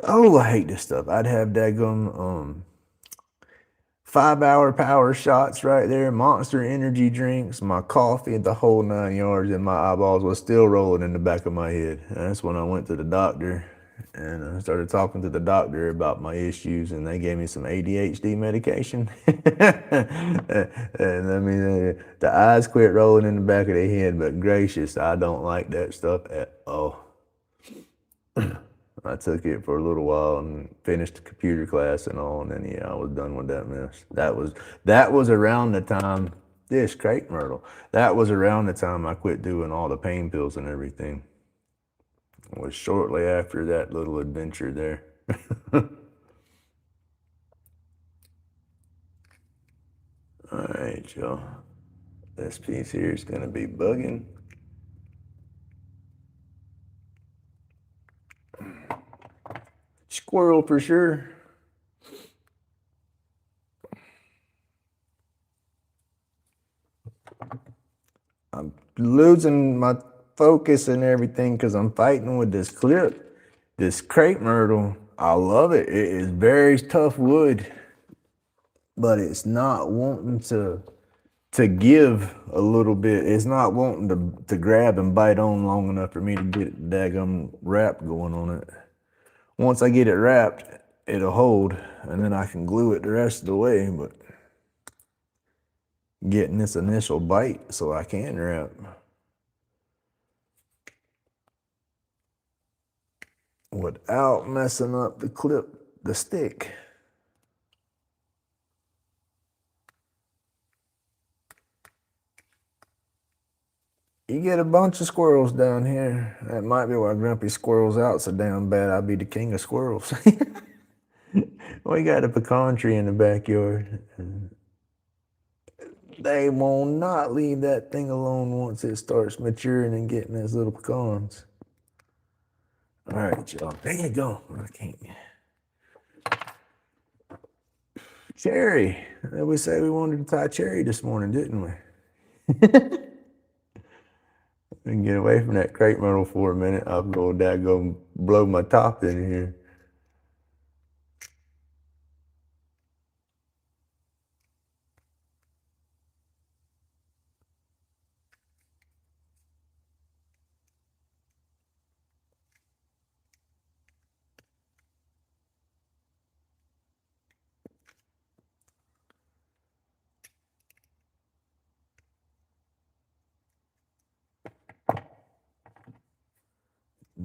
[SPEAKER 2] I hate this stuff. I'd have daggum 5-hour power shots right there, Monster energy drinks, my coffee, the whole 9 yards, and my eyeballs was still rolling in the back of my head. And that's when I went to the doctor and I started talking to the doctor about my issues, and they gave me some ADHD medication. And I mean, the eyes quit rolling in the back of their head, but gracious, I don't like that stuff at all. I took it for a little while and finished the computer class and all, and then yeah, I was done with that mess. That was around the time, this crepe myrtle, that was around the time I quit doing all the pain pills and everything. was shortly after that little adventure there. All right, y'all. This piece here is going to be bugging. Squirrel for sure. I'm losing my focus and everything because I'm fighting with this clip. This crepe myrtle, I love it. It is very tough wood, but it's not wanting to give a little bit. It's not wanting to grab and bite on long enough for me to get the daggum wrap going on it. Once I get it wrapped, it'll hold, and then I can glue it the rest of the way, but getting this initial bite so I can wrap. Without messing up the clip, the stick. You get a bunch of squirrels down here. That might be why Grumpy squirrels out so damn bad. I'd be the king of squirrels. We got a pecan tree in the backyard. They will not leave that thing alone once it starts maturing and getting those little pecans. All right, y'all. There you go. I can't. Cherry. We said we wanted to tie cherry this morning, didn't we? We can get away from that crepe myrtle for a minute. I'll go blow my top in here.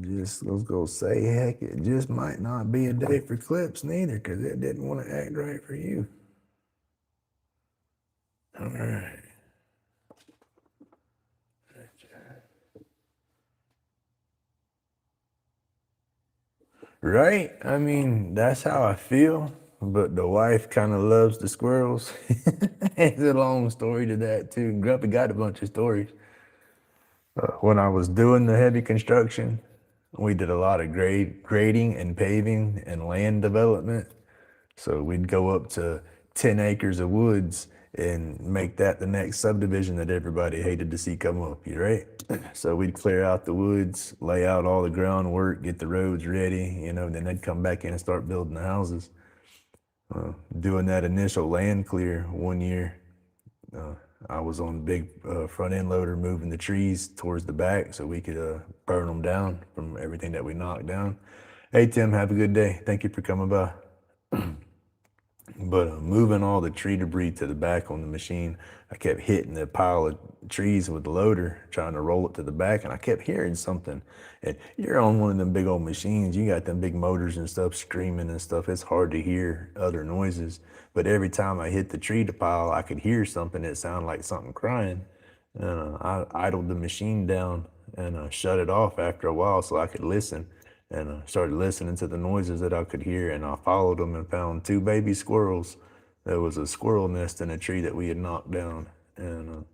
[SPEAKER 2] Just let's go say, heck, it just might not be a day for clips neither, because it didn't want to act right for you. All right. Right? I mean, that's how I feel, but the wife kind of loves the squirrels. It's a long story to that, too. Grumpy got a bunch of stories. When I was doing the heavy construction, we did a lot of grading and paving and land development. So we'd go up to 10 acres of woods and make that the next subdivision that everybody hated to see come up, you right? So we'd clear out the woods, lay out all the groundwork, get the roads ready, then they'd come back in and start building the houses. Doing that initial land clear one year, I was on a big front end loader moving the trees towards the back so we could burn them down from everything that we knocked down. Hey, Tim, have a good day. Thank you for coming by. But moving all the tree debris to the back on the machine, I kept hitting the pile of trees with the loader, trying to roll it to the back, and I kept hearing something. And you're on one of them big old machines, you got them big motors and stuff screaming and stuff. It's hard to hear other noises. But every time I hit the tree pile, I could hear something that sounded like something crying. And I idled the machine down and shut it off after a while so I could listen. And started listening to the noises that I could hear, and I followed them and found 2 baby squirrels. There was a squirrel nest in a tree that we had knocked down, and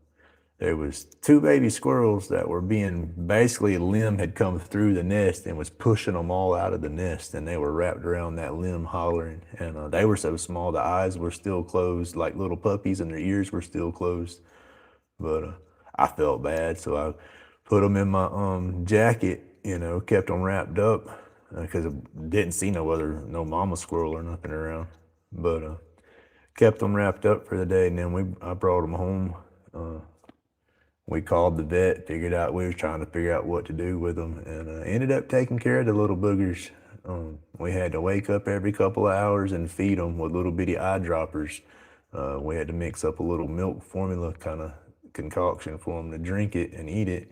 [SPEAKER 2] there was 2 baby squirrels that were basically a limb had come through the nest and was pushing them all out of the nest, and they were wrapped around that limb hollering, and they were so small the eyes were still closed like little puppies, and their ears were still closed. But I felt bad, so I put them in my jacket, kept them wrapped up because I didn't see no mama squirrel or nothing around. But kept them wrapped up for the day, and then I brought them home. We called the vet, we were trying to figure out what to do with them, and ended up taking care of the little boogers. We had to wake up every couple of hours and feed them with little bitty eyedroppers. We had to mix up a little milk formula kind of concoction for them to drink it and eat it.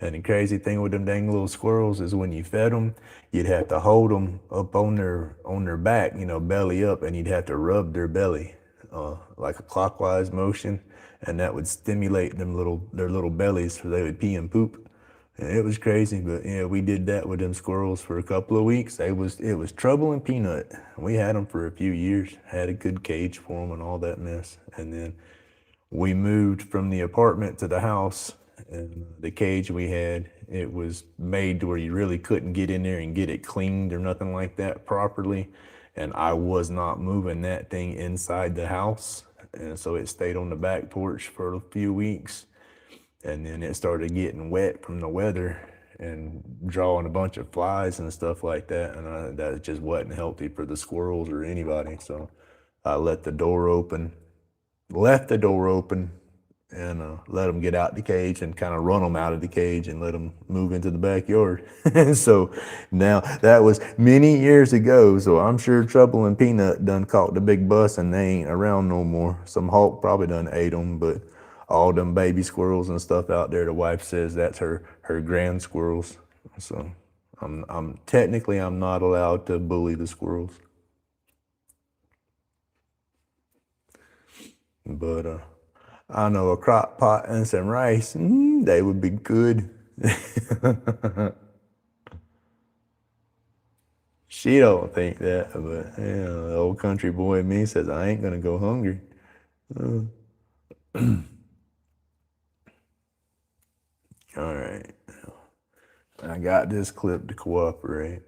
[SPEAKER 2] And the crazy thing with them dang little squirrels is when you fed them, you'd have to hold them up on their back, belly up, and you'd have to rub their belly like a clockwise motion, and that would stimulate their little bellies so they would pee and poop. It was crazy, but yeah, we did that with them squirrels for a couple of weeks. It was trouble and peanut. We had them for a few years, had a good cage for them and all that mess. And then we moved from the apartment to the house, and the cage we had, it was made to where you really couldn't get in there and get it cleaned or nothing like that properly. And I was not moving that thing inside the house. And so it stayed on the back porch for a few weeks. And then it started getting wet from the weather and drawing a bunch of flies and stuff like that. And that just wasn't healthy for the squirrels or anybody. So I left the door open, and let them get out the cage and kind of run them out of the cage and let them move into the backyard. So now that was many years ago. So I'm sure Trouble and Peanut done caught the big bus and they ain't around no more. Some hawk probably done ate them, but all them baby squirrels and stuff out there, the wife says that's her grand squirrels. So I'm technically I'm not allowed to bully the squirrels. But I know a crock pot and some rice, they would be good. She don't think that, but yeah, the old country boy in me says I ain't gonna go hungry. All right, I got this clip to cooperate.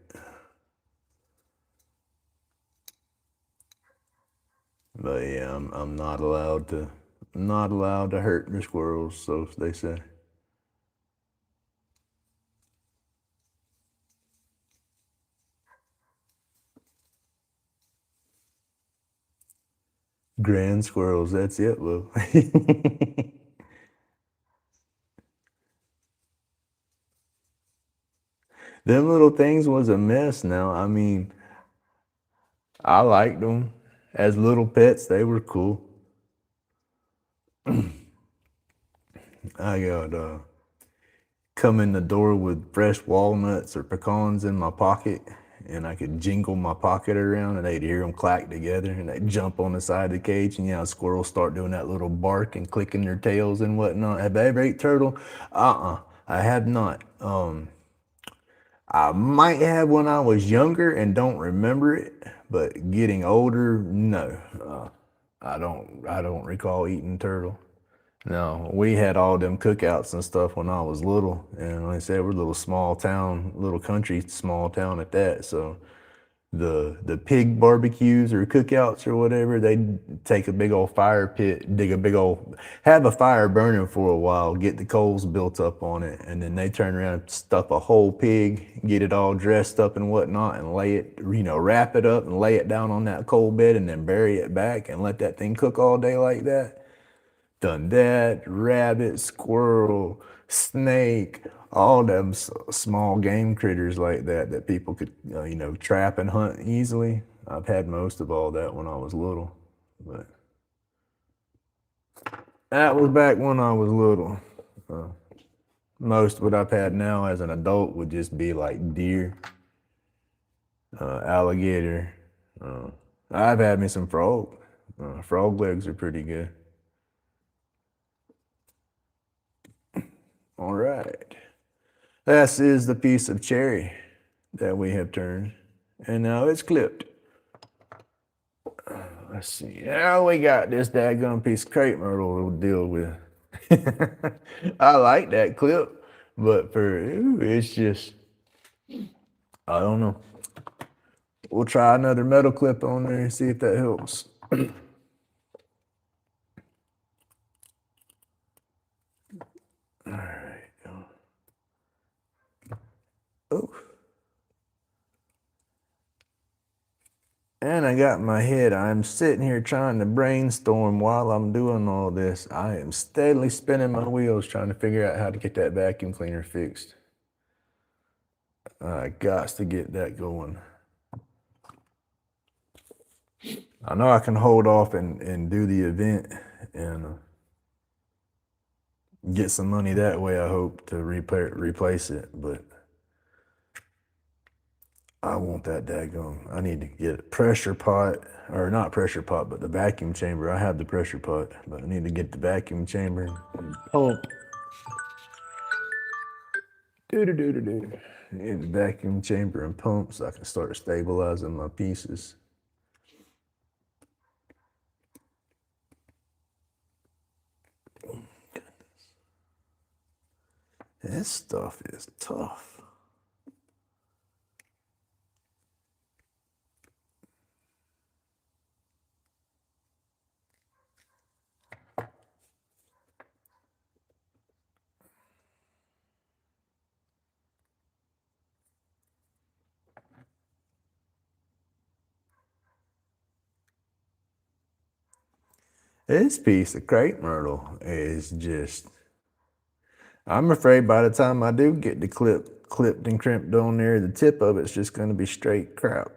[SPEAKER 2] But yeah, I'm not allowed to hurt the squirrels, so they say. Grand squirrels, that's it, Lou. Them little things was a mess now. I mean, I liked them. As little pets, they were cool. I got come in the door with fresh walnuts or pecans in my pocket, and I could jingle my pocket around, and they'd hear them clack together, and they'd jump on the side of the cage, and squirrels start doing that little bark and clicking their tails and whatnot. Have I ever ate turtle? I have not. I might have when I was younger and don't remember it, but getting older, no. I don't recall eating turtle. No, we had all them cookouts and stuff when I was little, and like I said, we're a little small town, little country small town at that. So the pig barbecues or cookouts or whatever, they'd take a big old fire pit, have a fire burning for a while, get the coals built up on it, and then they turn around and stuff a whole pig, get it all dressed up and whatnot, and lay it, wrap it up and lay it down on that coal bed, and then bury it back and let that thing cook all day like that. Done that, rabbit, squirrel, snake, all them small game critters like that people could, trap and hunt easily. I've had most of all that when I was little, but that was back when I was little. Most what I've had now as an adult would just be like deer, alligator. I've had me some frog. Frog legs are pretty good. All right. This is the piece of cherry that we have turned, and now it's clipped. Let's see. Now we got this daggone piece of crepe myrtle to deal with. I like that clip, but it's just, I don't know. We'll try another metal clip on there and see if that helps. All right. Oh. And I got my head. I'm sitting here trying to brainstorm while I'm doing all this. I am steadily spinning my wheels trying to figure out how to get that vacuum cleaner fixed. I got to get that going. I know I can hold off and do the event and get some money that way, I hope, to replace it, but I want that daggone. I need to get a pressure pot, or not pressure pot, but the vacuum chamber. I have the pressure pot, but I need to get the vacuum chamber and pump. Do-do-do-do-do. Need the vacuum chamber and pump so I can start stabilizing my pieces. This stuff is tough. This piece of crepe myrtle is just, I'm afraid by the time I do get the clip clipped and crimped on there, the tip of it's just going to be straight crap.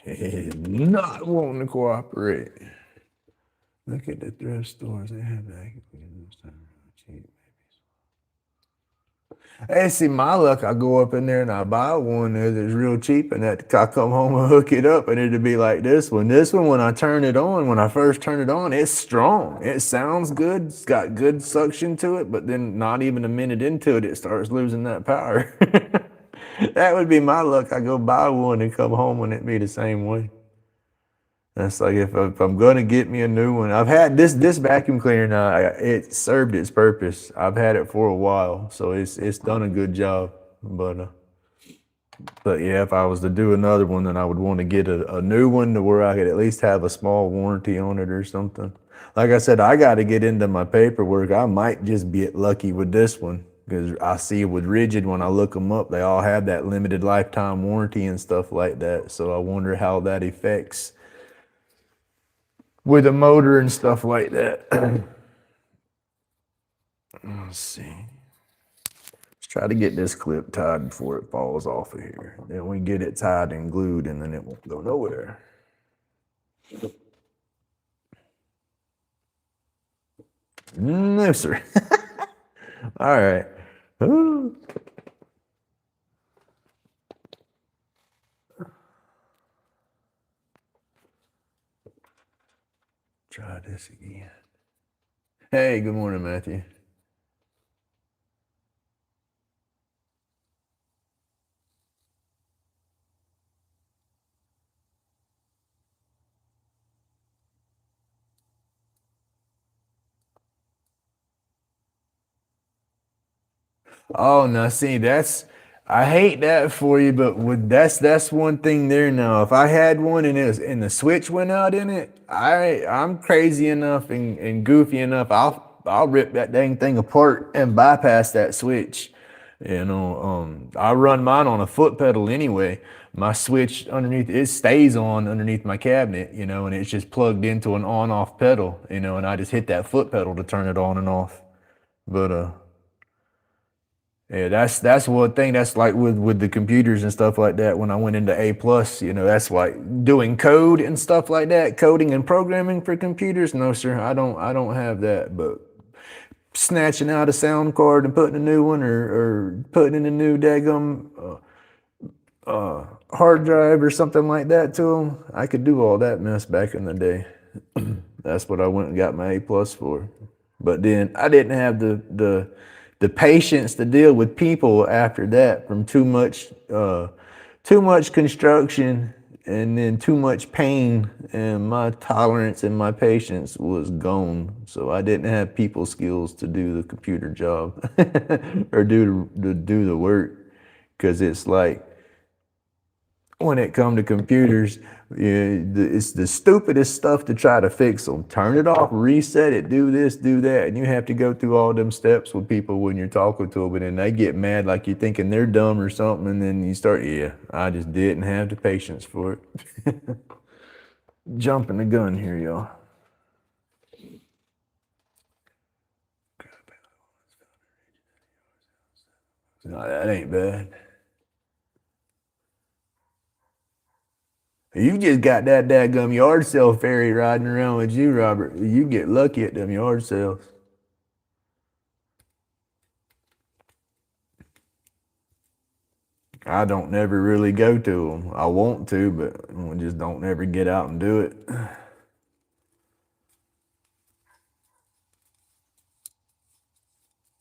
[SPEAKER 2] It's not wanting to cooperate. Look at the thrift stores. They have vacuum cleaners cheap. Hey, see, my luck, I go up in there and I buy one that's real cheap, and that I come home and hook it up, and it'd be like this one. This one, when I turn it on, when I first turn it on, it's strong. It sounds good. It's got good suction to it, but then not even a minute into it, it starts losing that power. That would be my luck. I go buy one and come home and it be the same way. That's like if I'm gonna get me a new one. I've had this vacuum cleaner now. It served its purpose. I've had it for a while, so it's done a good job. But yeah, if I was to do another one, then I would want to get a new one to where I could at least have a small warranty on it or something. Like I said, I got to get into my paperwork. I might just be lucky with this one because I see with Rigid, when I look them up, they all have that limited lifetime warranty and stuff like that. So I wonder how that affects with a motor and stuff like that. Let's see. Let's try to get this clip tied before it falls off of here. Then we get it tied and glued, and then it won't go nowhere. No, sir. All right. Ooh. Try this again. Hey, good morning, Matthew. Oh, now see, I hate that for you, but that's one thing there now. If I had one and the switch went out in it, I'm crazy enough and goofy enough, I'll rip that dang thing apart and bypass that switch. I run mine on a foot pedal anyway. My switch underneath it stays on underneath my cabinet, and it's just plugged into an on-off pedal, and I just hit that foot pedal to turn it on and off. But yeah, that's one thing. That's like with the computers and stuff like that. When I went into A plus, that's like doing code and stuff like that, coding and programming for computers. No, sir, I don't have that. But snatching out a sound card and putting a new one, or putting in a new daggum hard drive or something like that to them, I could do all that mess back in the day. That's what I went and got my A plus for. But then I didn't have the patience to deal with people after that, from too much construction and then too much pain, and my tolerance and my patience was gone. So I didn't have people skills to do the computer job or do the work, because it's like, when it come to computers, it's the stupidest stuff to try to fix them. Turn it off, reset it, do this, do that, and you have to go through all them steps with people when you're talking to them, and then they get mad like you're thinking they're dumb or something, and then you start, I just didn't have the patience for it. Jumping the gun here, y'all. No, that ain't bad. You just got that dadgum yard sale fairy riding around with you, Robert. You get lucky at them yard sales. I don't never really go to them. I want to, but I just don't ever get out and do it.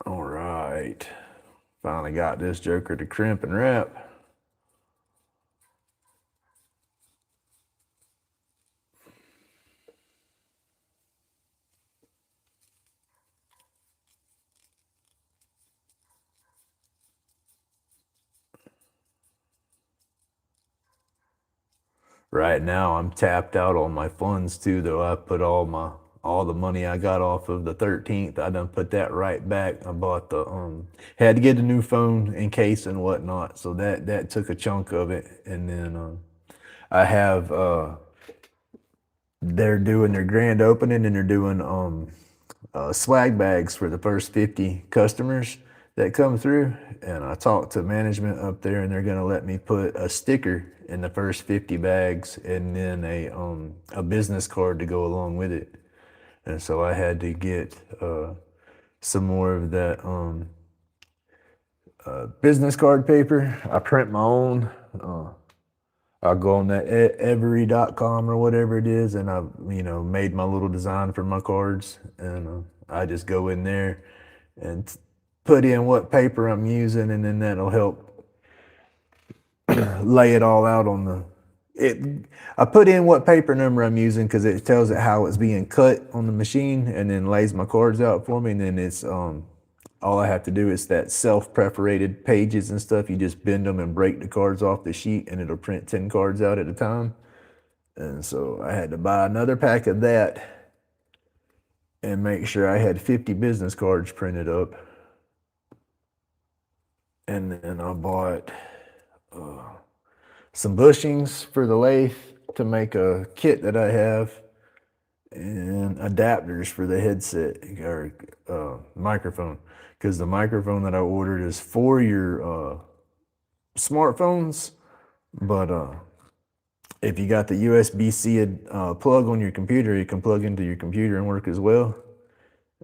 [SPEAKER 2] All right. Finally got this joker to crimp and wrap. Right now I'm tapped out on my funds too, though. I put all the money I got off of the 13th, I done put that right back. I bought the had to get a new phone and case and whatnot, so that took a chunk of it. And then I have they're doing their grand opening, and they're doing swag bags for the first 50 customers that come through. And I talked to management up there, and they're gonna let me put a sticker in the first 50 bags, and then a business card to go along with it. And so I had to get some more of that business card paper. I print my own. I go on that every.com or whatever it is, and I made my little design for my cards, and I just go in there and put in what paper I'm using, and then that'll help lay it all out on I put in what paper number I'm using because it tells it how it's being cut on the machine, and then lays my cards out for me. And then it's all I have to do is that self-perforated pages and stuff. You just bend them and break the cards off the sheet, and it'll print 10 cards out at a time. And so I had to buy another pack of that and make sure I had 50 business cards printed up. And then I bought some bushings for the lathe to make a kit that I have, and adapters for the headset or microphone, because the microphone that I ordered is for your smartphones, but if you got the USB-C plug on your computer, you can plug into your computer and work as well.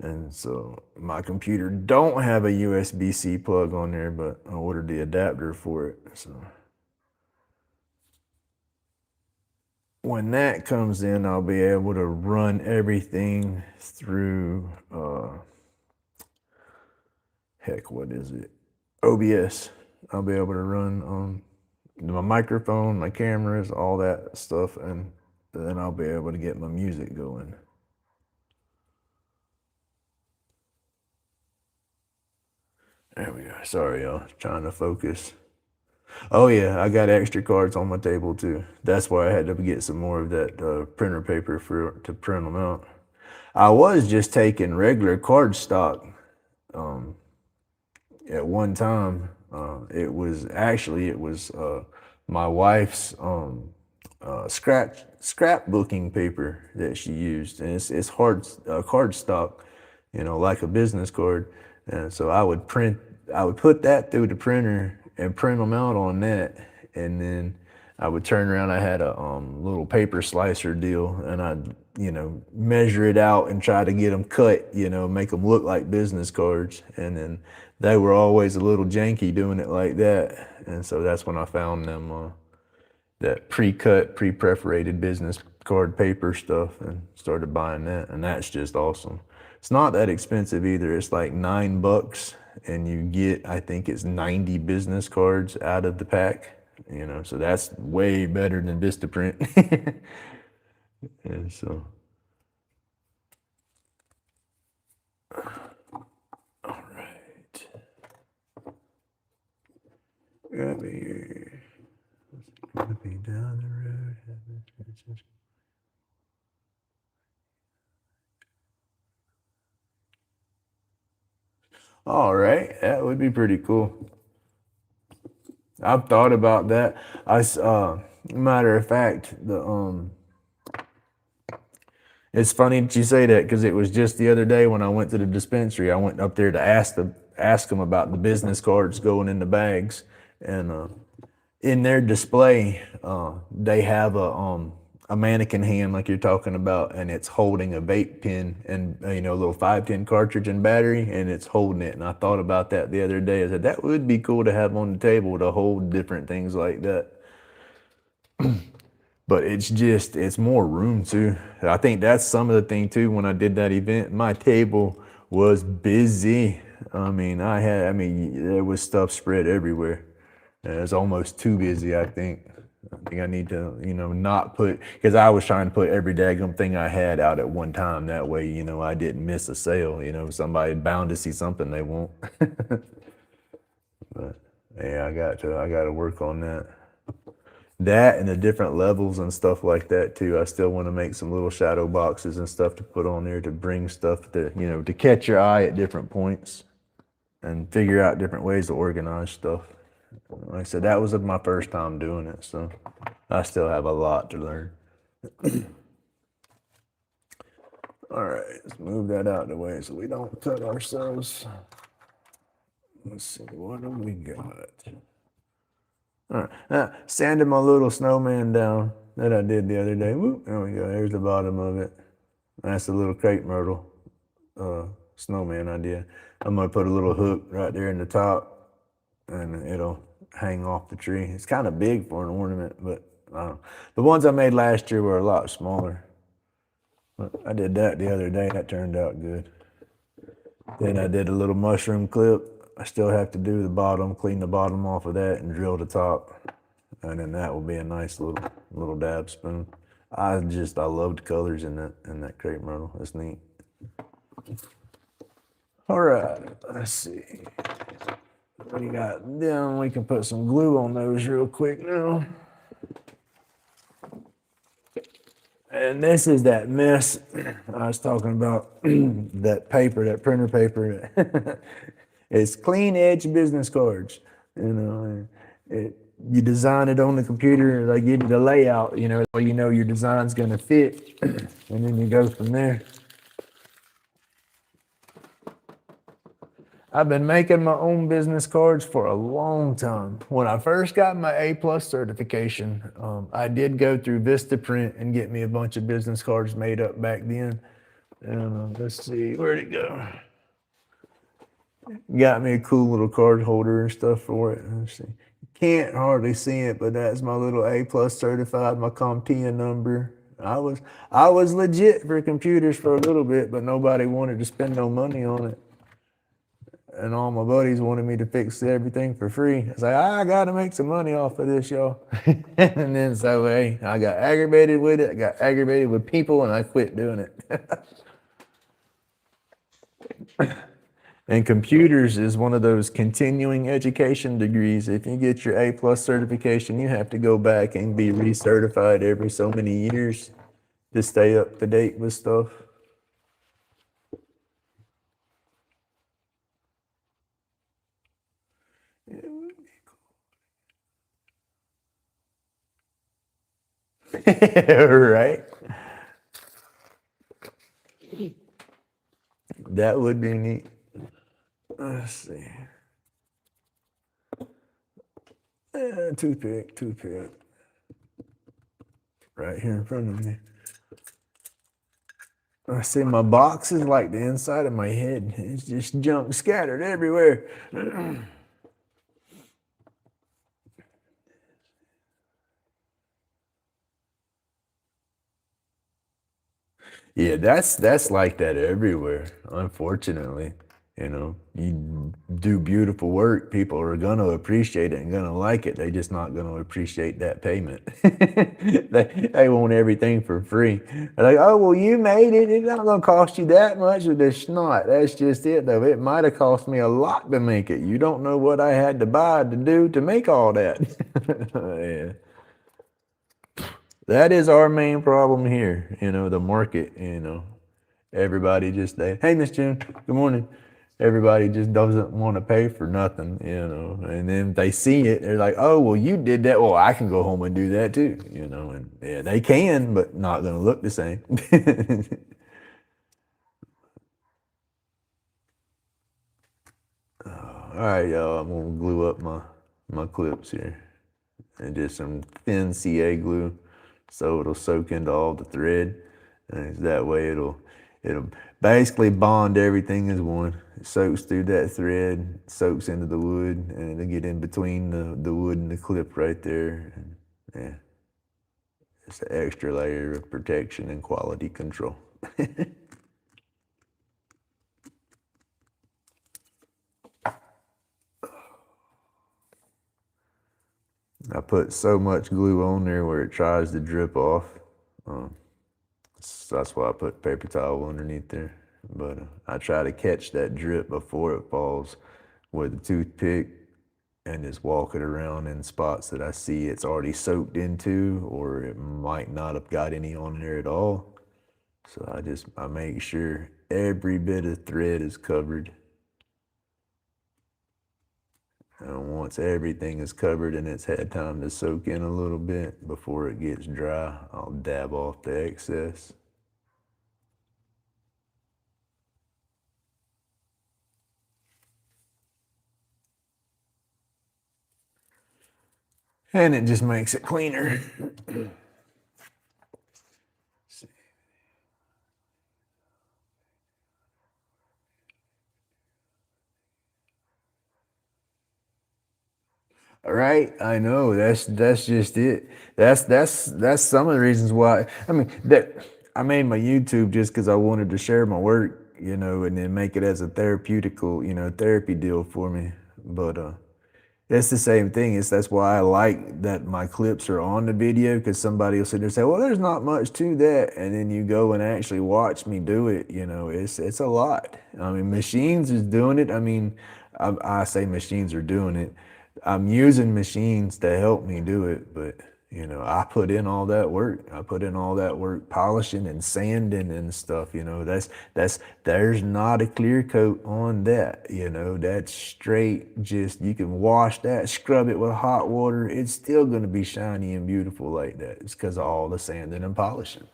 [SPEAKER 2] And so my computer don't have a USB-C plug on there, but I ordered the adapter for it. So when that comes in, I'll be able to run everything through, what is it? OBS. I'll be able to run my microphone, my cameras, all that stuff, and then I'll be able to get my music going. There we go. Sorry, y'all. Trying to focus. Oh yeah, I got extra cards on my table too. That's why I had to get some more of that printer paper to print them out. I was just taking regular card stock at one time. It was my wife's scrapbooking paper that she used, and it's hard card stock, like a business card. And so I would put that through the printer and print them out on that, and then I would turn around. I had a little paper slicer deal, and I'd measure it out and try to get them cut, make them look like business cards. And then they were always a little janky doing it like that, and so that's when I found them that pre-cut, pre-perforated business card paper stuff, and started buying that. And that's just awesome. It's not that expensive either. It's like $9, and you get, I think it's 90 business cards out of the pack, so that's way better than Vistaprint. And so, all right. Got me here. Gonna be down the road. All right, that would be pretty cool. I've thought about that. Matter of fact, it's funny that you say that, because it was just the other day when I went to the dispensary. I went up there to ask them about the business cards going in the bags, and in their display, they have a mannequin hand like you're talking about, and it's holding a vape pen and a little 510 cartridge and battery, and it's holding it. And I thought about that the other day. I said that would be cool to have on the table to hold different things like that. But it's more room too. I think that's some of the thing too. When I did that event, my table was busy. I mean, there was stuff spread everywhere. It was almost too busy, I think. I think I need to, not put, because I was trying to put every daggum thing I had out at one time. That way, I didn't miss a sale. Somebody bound to see something they want. But yeah, I got to work on that. That and the different levels and stuff like that too. I still want to make some little shadow boxes and stuff to put on there to bring stuff to catch your eye at different points and figure out different ways to organize stuff. Like I said, that was my first time doing it, so I still have a lot to learn. All right, let's move that out of the way so we don't cut ourselves. Let's see, what do we got? All right, sanding my little snowman down that I did the other day. Whoop, there we go. There's the bottom of it. That's the little crepe myrtle snowman I did. I'm gonna put a little hook right there in the top, and it'll hang off the tree. It's kind of big for an ornament, but the ones I made last year were a lot smaller. But I did that the other day. That turned out good. Then I did a little mushroom clip. I still have to do the bottom, clean the bottom off of that, and drill the top. And then that will be a nice little dab spoon. I love the colors in that crepe myrtle. That's neat. All right, let's see. What do you got? Then we can put some glue on those real quick now. And this is that mess I was talking about. That paper, that printer paper. It's clean edge business cards. You design it on the computer, they give you the layout, so your design's gonna fit, and then you go from there. I've been making my own business cards for a long time. When I first got my A+ certification, I did go through Vistaprint and get me a bunch of business cards made up back then. Let's see, where'd it go? Got me a cool little card holder and stuff for it. Let's see. Can't hardly see it, but that's my little A+ certified, my CompTIA number. I was legit for computers for a little bit, but nobody wanted to spend no money on it. And all my buddies wanted me to fix everything for free. I was like, I gotta make some money off of this, y'all. And then so, hey, I got aggravated with it. I got aggravated with people, and I quit doing it. And computers is one of those continuing education degrees. If you get your A+ certification, you have to go back and be recertified every so many years to stay up to date with stuff. Right? That would be neat. Let's see. Toothpick. Right here in front of me. I see my box is like the inside of my head. It's just junk scattered everywhere. Yeah, that's like that everywhere, unfortunately. You do beautiful work, people are gonna appreciate it and gonna like it. They just not gonna appreciate that payment. They want everything for free. They're like, oh well, you made it. It's not gonna cost you that much. Well, it's not. That's just it, though. It might have cost me a lot to make it. You don't know what I had to buy to do to make all that. Yeah. That is our main problem here, the market, everybody just, hey, Miss June, good morning. Everybody just doesn't want to pay for nothing, and then they see it, they're like, oh, well, you did that. Well, I can go home and do that too, and yeah, they can, but not going to look the same. All right, y'all, I'm going to glue up my clips here. and just some thin CA glue so it'll soak into all the thread. And that way it'll basically bond everything as one. It soaks through that thread, soaks into the wood, and it'll get in between the wood and the clip right there. And yeah, it's an extra layer of protection and quality control. I put so much glue on there where it tries to drip off. So that's why I put paper towel underneath there. But I try to catch that drip before it falls with a toothpick and just walk it around in spots that I see it's already soaked into, or it might not have got any on there at all. So I make sure every bit of thread is covered. And once everything is covered and it's had time to soak in a little bit before it gets dry, I'll dab off the excess. And it just makes it cleaner. Right, I know. That's just it. That's some of the reasons why. I mean, that I made my YouTube just because I wanted to share my work, and then make it as a therapeutical, therapy deal for me. But it's the same thing. That's why I like that my clips are on the video, because somebody will sit there and say, "Well, there's not much to that," and then you go and actually watch me do it. It's a lot. I mean, machines is doing it. I mean, I say machines are doing it. I'm using machines to help me do it, but I put in all that work. I put in all that work polishing and sanding and stuff. There's not a clear coat on that. That's straight. Just you can wash that, scrub it with hot water. It's still gonna be shiny and beautiful like that. It's because of all the sanding and polishing.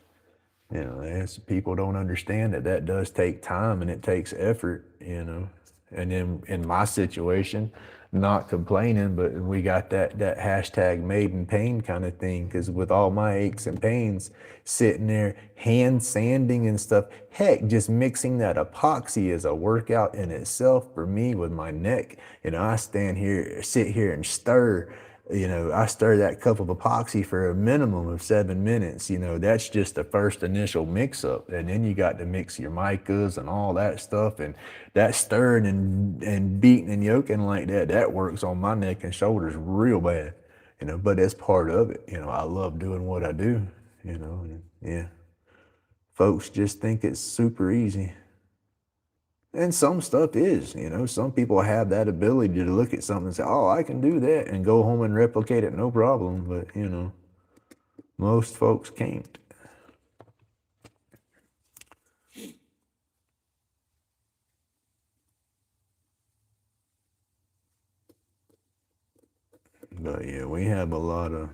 [SPEAKER 2] People don't understand that does take time and it takes effort. And then in my situation, not complaining, but we got that hashtag made in pain kind of thing, because with all my aches and pains, sitting there hand sanding and stuff, heck, just mixing that epoxy is a workout in itself for me with my neck. I sit here and stir. I stir that cup of epoxy for a minimum of 7 minutes. That's just the first initial mix up. And then you got to mix your micas and all that stuff. And that stirring and beating and yoking like that works on my neck and shoulders real bad. But that's part of it. I love doing what I do, and yeah. Folks just think it's super easy. And some stuff is, some people have that ability to look at something and say, "Oh, I can do that," and go home and replicate it, no problem. But, most folks can't. But yeah, we have a lot of,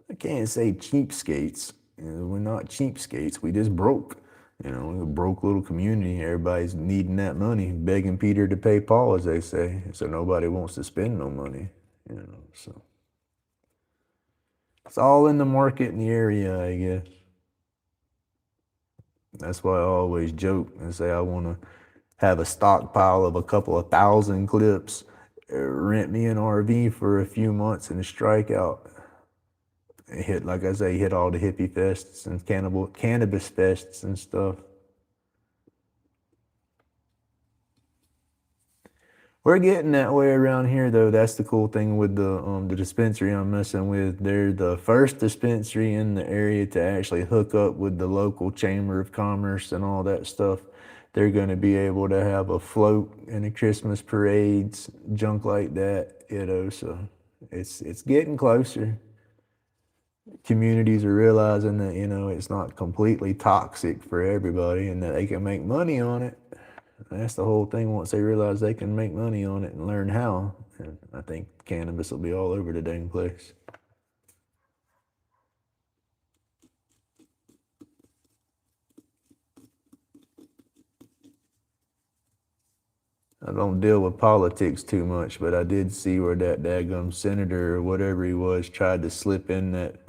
[SPEAKER 2] I can't say cheapskates. We're not cheapskates. We just broke. We're a broke little community. Everybody's needing that money, begging Peter to pay Paul, as they say. So nobody wants to spend no money, so. It's all in the market in the area, I guess. That's why I always joke and say I want to have a stockpile of a couple of thousand clips, rent me an RV for a few months and strike out. Like I say, hit all the hippie fests and cannabis fests and stuff. We're getting that way around here, though. That's the cool thing with the dispensary I'm messing with. They're the first dispensary in the area to actually hook up with the local chamber of commerce and all that stuff. They're going to be able to have a float and a Christmas parades, junk like that, So it's getting closer. Communities are realizing that it's not completely toxic for everybody and that they can make money on it. That's the whole thing. Once they realize they can make money on it and learn how, and I think cannabis will be all over the dang place. I don't deal with politics too much, but I did see where that daggum senator or whatever he was tried to slip in that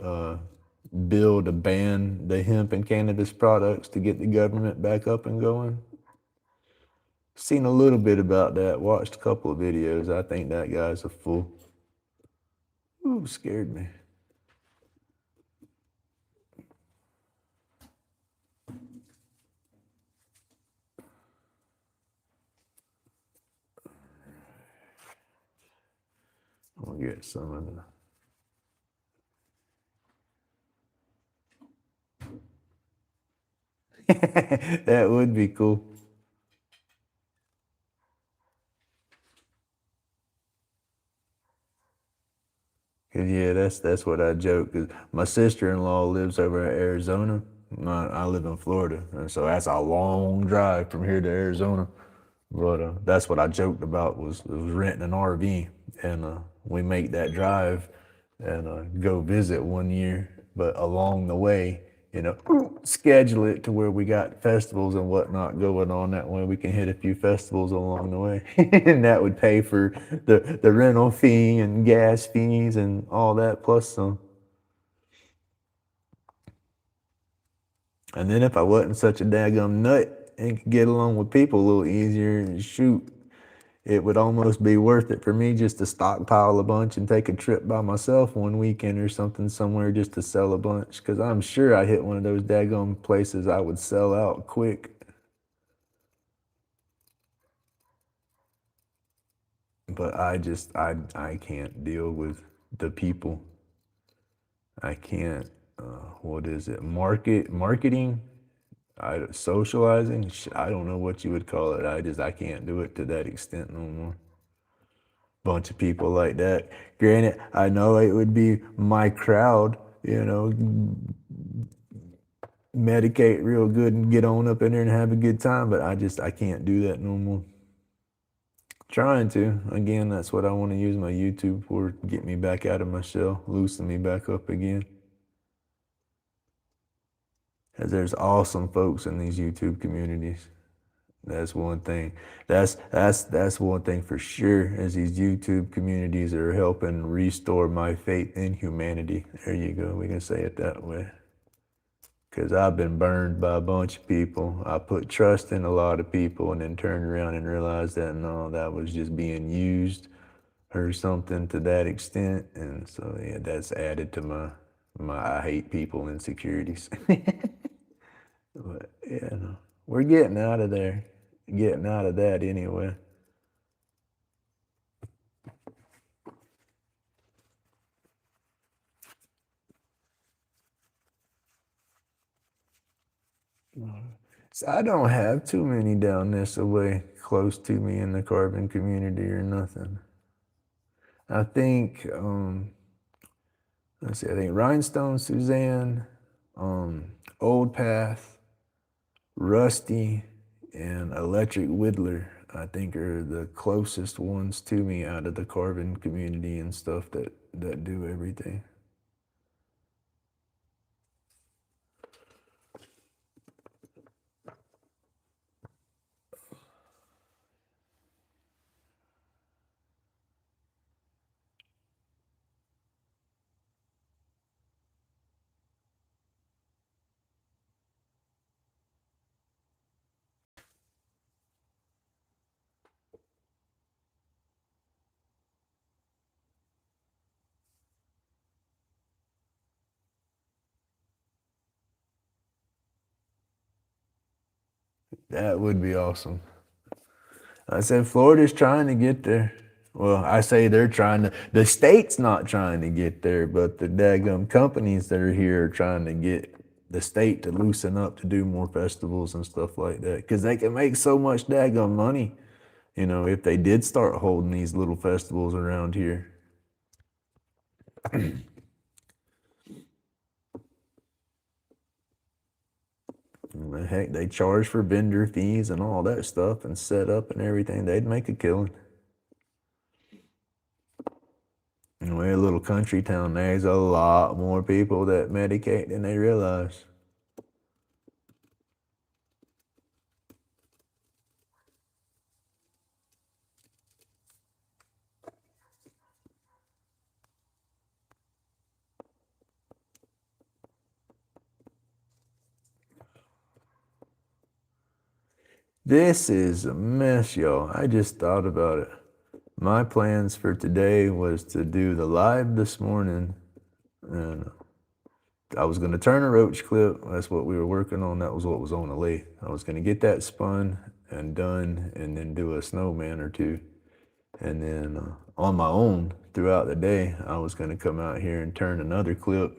[SPEAKER 2] bill to ban the hemp and cannabis products to get the government back up and going. Seen a little bit about that, watched a couple of videos. I think that guy's a fool. Ooh, scared me. I'm gonna get some of the. That would be cool. Cause yeah, that's what I joke. Cause my sister-in-law lives over in Arizona. I live in Florida, and so that's a long drive from here to Arizona. But that's what I joked about was renting an RV, and we make that drive and go visit one year. But along the way, schedule it to where we got festivals and whatnot going on. That way we can hit a few festivals along the way, and that would pay for the rental fee and gas fees and all that plus some. And then if I wasn't such a daggum nut and could get along with people a little easier, shoot, it would almost be worth it for me just to stockpile a bunch and take a trip by myself one weekend or something somewhere just to sell a bunch. Because I'm sure I hit one of those daggum places I would sell out quick. But I can't deal with the people. I can't, what is it, marketing? Socializing? I don't know what you would call it. I can't do it to that extent no more. Bunch of people like that. Granted, I know it would be my crowd, medicate real good and get on up in there and have a good time, but I can't do that no more. Trying to. Again, that's what I want to use my YouTube for, get me back out of my shell, loosen me back up again. Because there's awesome folks in these YouTube communities. That's one thing. That's one thing for sure, is these YouTube communities are helping restore my faith in humanity. There you go. We can say it that way. Because I've been burned by a bunch of people. I put trust in a lot of people and then turned around and realized that no, that was just being used or something to that extent. And so yeah, that's added to my I hate people insecurities. But yeah, no, we're getting out of there. Getting out of that anyway. So I don't have too many down this way close to me in the carbon community or nothing. I think, let's see, I think Rhinestone Suzanne, Old Path, Rusty, and Electric Whittler, I think are the closest ones to me out of the carbon community and stuff that do everything. That would be awesome. I said Florida's trying to get there. Well, I say they're trying to, the state's not trying to get there, but the daggum companies that are here are trying to get the state to loosen up to do more festivals and stuff like that. Because they can make so much daggum money, if they did start holding these little festivals around here. Heck, they charge for vendor fees and all that stuff and setup and everything. They'd make a killing. And we're a little country town. There's a lot more people that medicate than they realize. This is a mess, y'all. I just thought about it. My plans for today was to do the live this morning, and I was going to turn a roach clip. That's what we were working on. That was what was on the lathe. I was going to get that spun and done, and then do a snowman or two. And then on my own throughout the day, I was going to come out here and turn another clip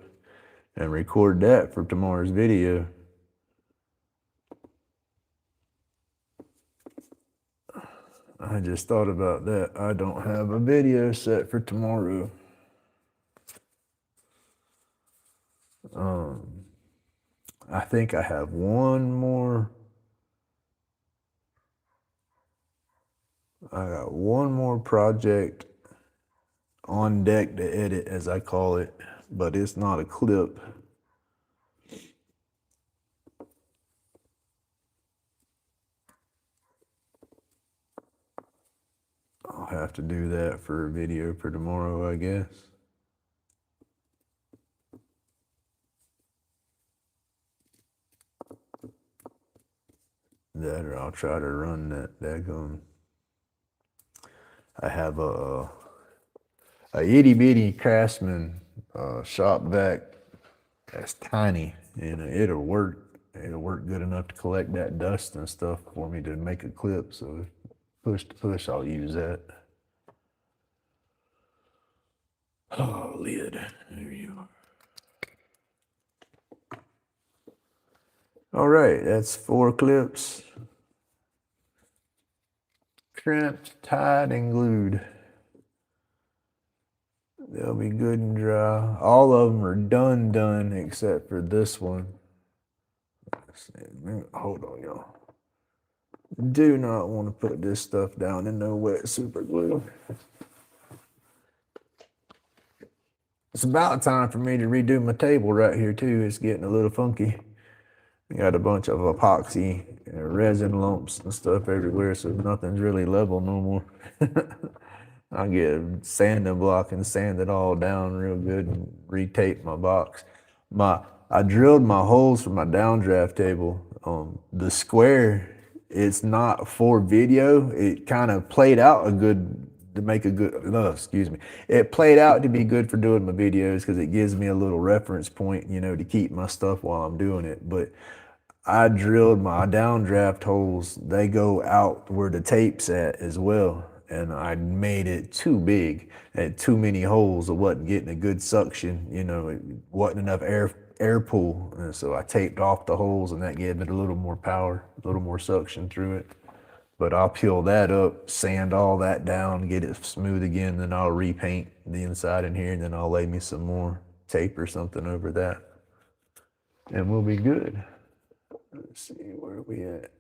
[SPEAKER 2] and record that for tomorrow's video. I just thought about that. I don't have a video set for tomorrow. I think I have one more. I got one more project on deck to edit, as I call it, but it's not a clip. I'll have to do that for a video for tomorrow, I guess. That, or I'll try to run that daggone. I have a itty bitty Craftsman shop vac that's tiny, and it'll work. It'll work good enough to collect that dust and stuff for me to make a clip. So push to push, I'll use that. Oh, lid. There you are. All right, that's 4 clips. Crimped, tied, and glued. They'll be good and dry. All of them are done except for this one. Hold on, y'all. Do not want to put this stuff down in no wet super glue. It's about time for me to redo my table right here too. It's getting a little funky. Got a bunch of epoxy resin lumps and stuff everywhere, so nothing's really level no more. I get a sanding block and sand it all down real good and retape my box. I drilled my holes for my downdraft table. The square, it's not for video. It kind of played out It played out to be good for doing my videos because it gives me a little reference point, to keep my stuff while I'm doing it. But I drilled my downdraft holes. They go out where the tape's at as well. And I made it too big. It had too many holes. It wasn't getting a good suction. It wasn't enough air pull. And so I taped off the holes, and that gave it a little more power, a little more suction through it. But I'll peel that up, sand all that down, get it smooth again, then I'll repaint the inside in here, and then I'll lay me some more tape or something over that. And we'll be good. Let's see, where are we at?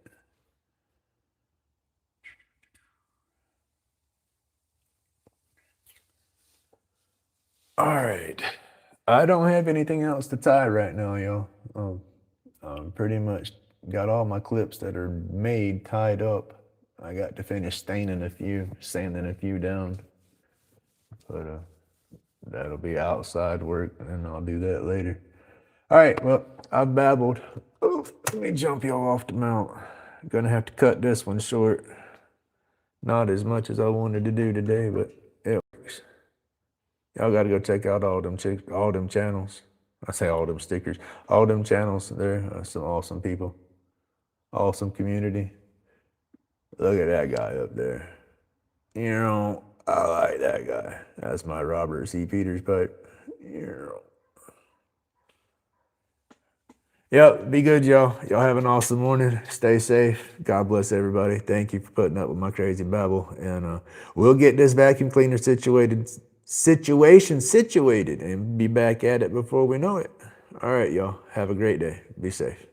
[SPEAKER 2] All right. I don't have anything else to tie right now, y'all. Pretty much got all my clips that are made tied up. I got to finish sanding a few down. But that'll be outside work, and I'll do that later. All right, well, I've babbled. Oh, let me jump y'all off the mount. Gonna have to cut this one short. Not as much as I wanted to do today, but it works. Y'all gotta go check out all them channels. I say all them stickers. All them channels, they're some awesome people. Awesome community. Look at that guy up there. I like that guy. That's my Robert C. Peters pipe. Yep, be good, y'all. Y'all have an awesome morning. Stay safe. God bless everybody. Thank you for putting up with my crazy babble. And we'll get this vacuum cleaner situation situated and be back at it before we know it. All right, y'all. Have a great day. Be safe.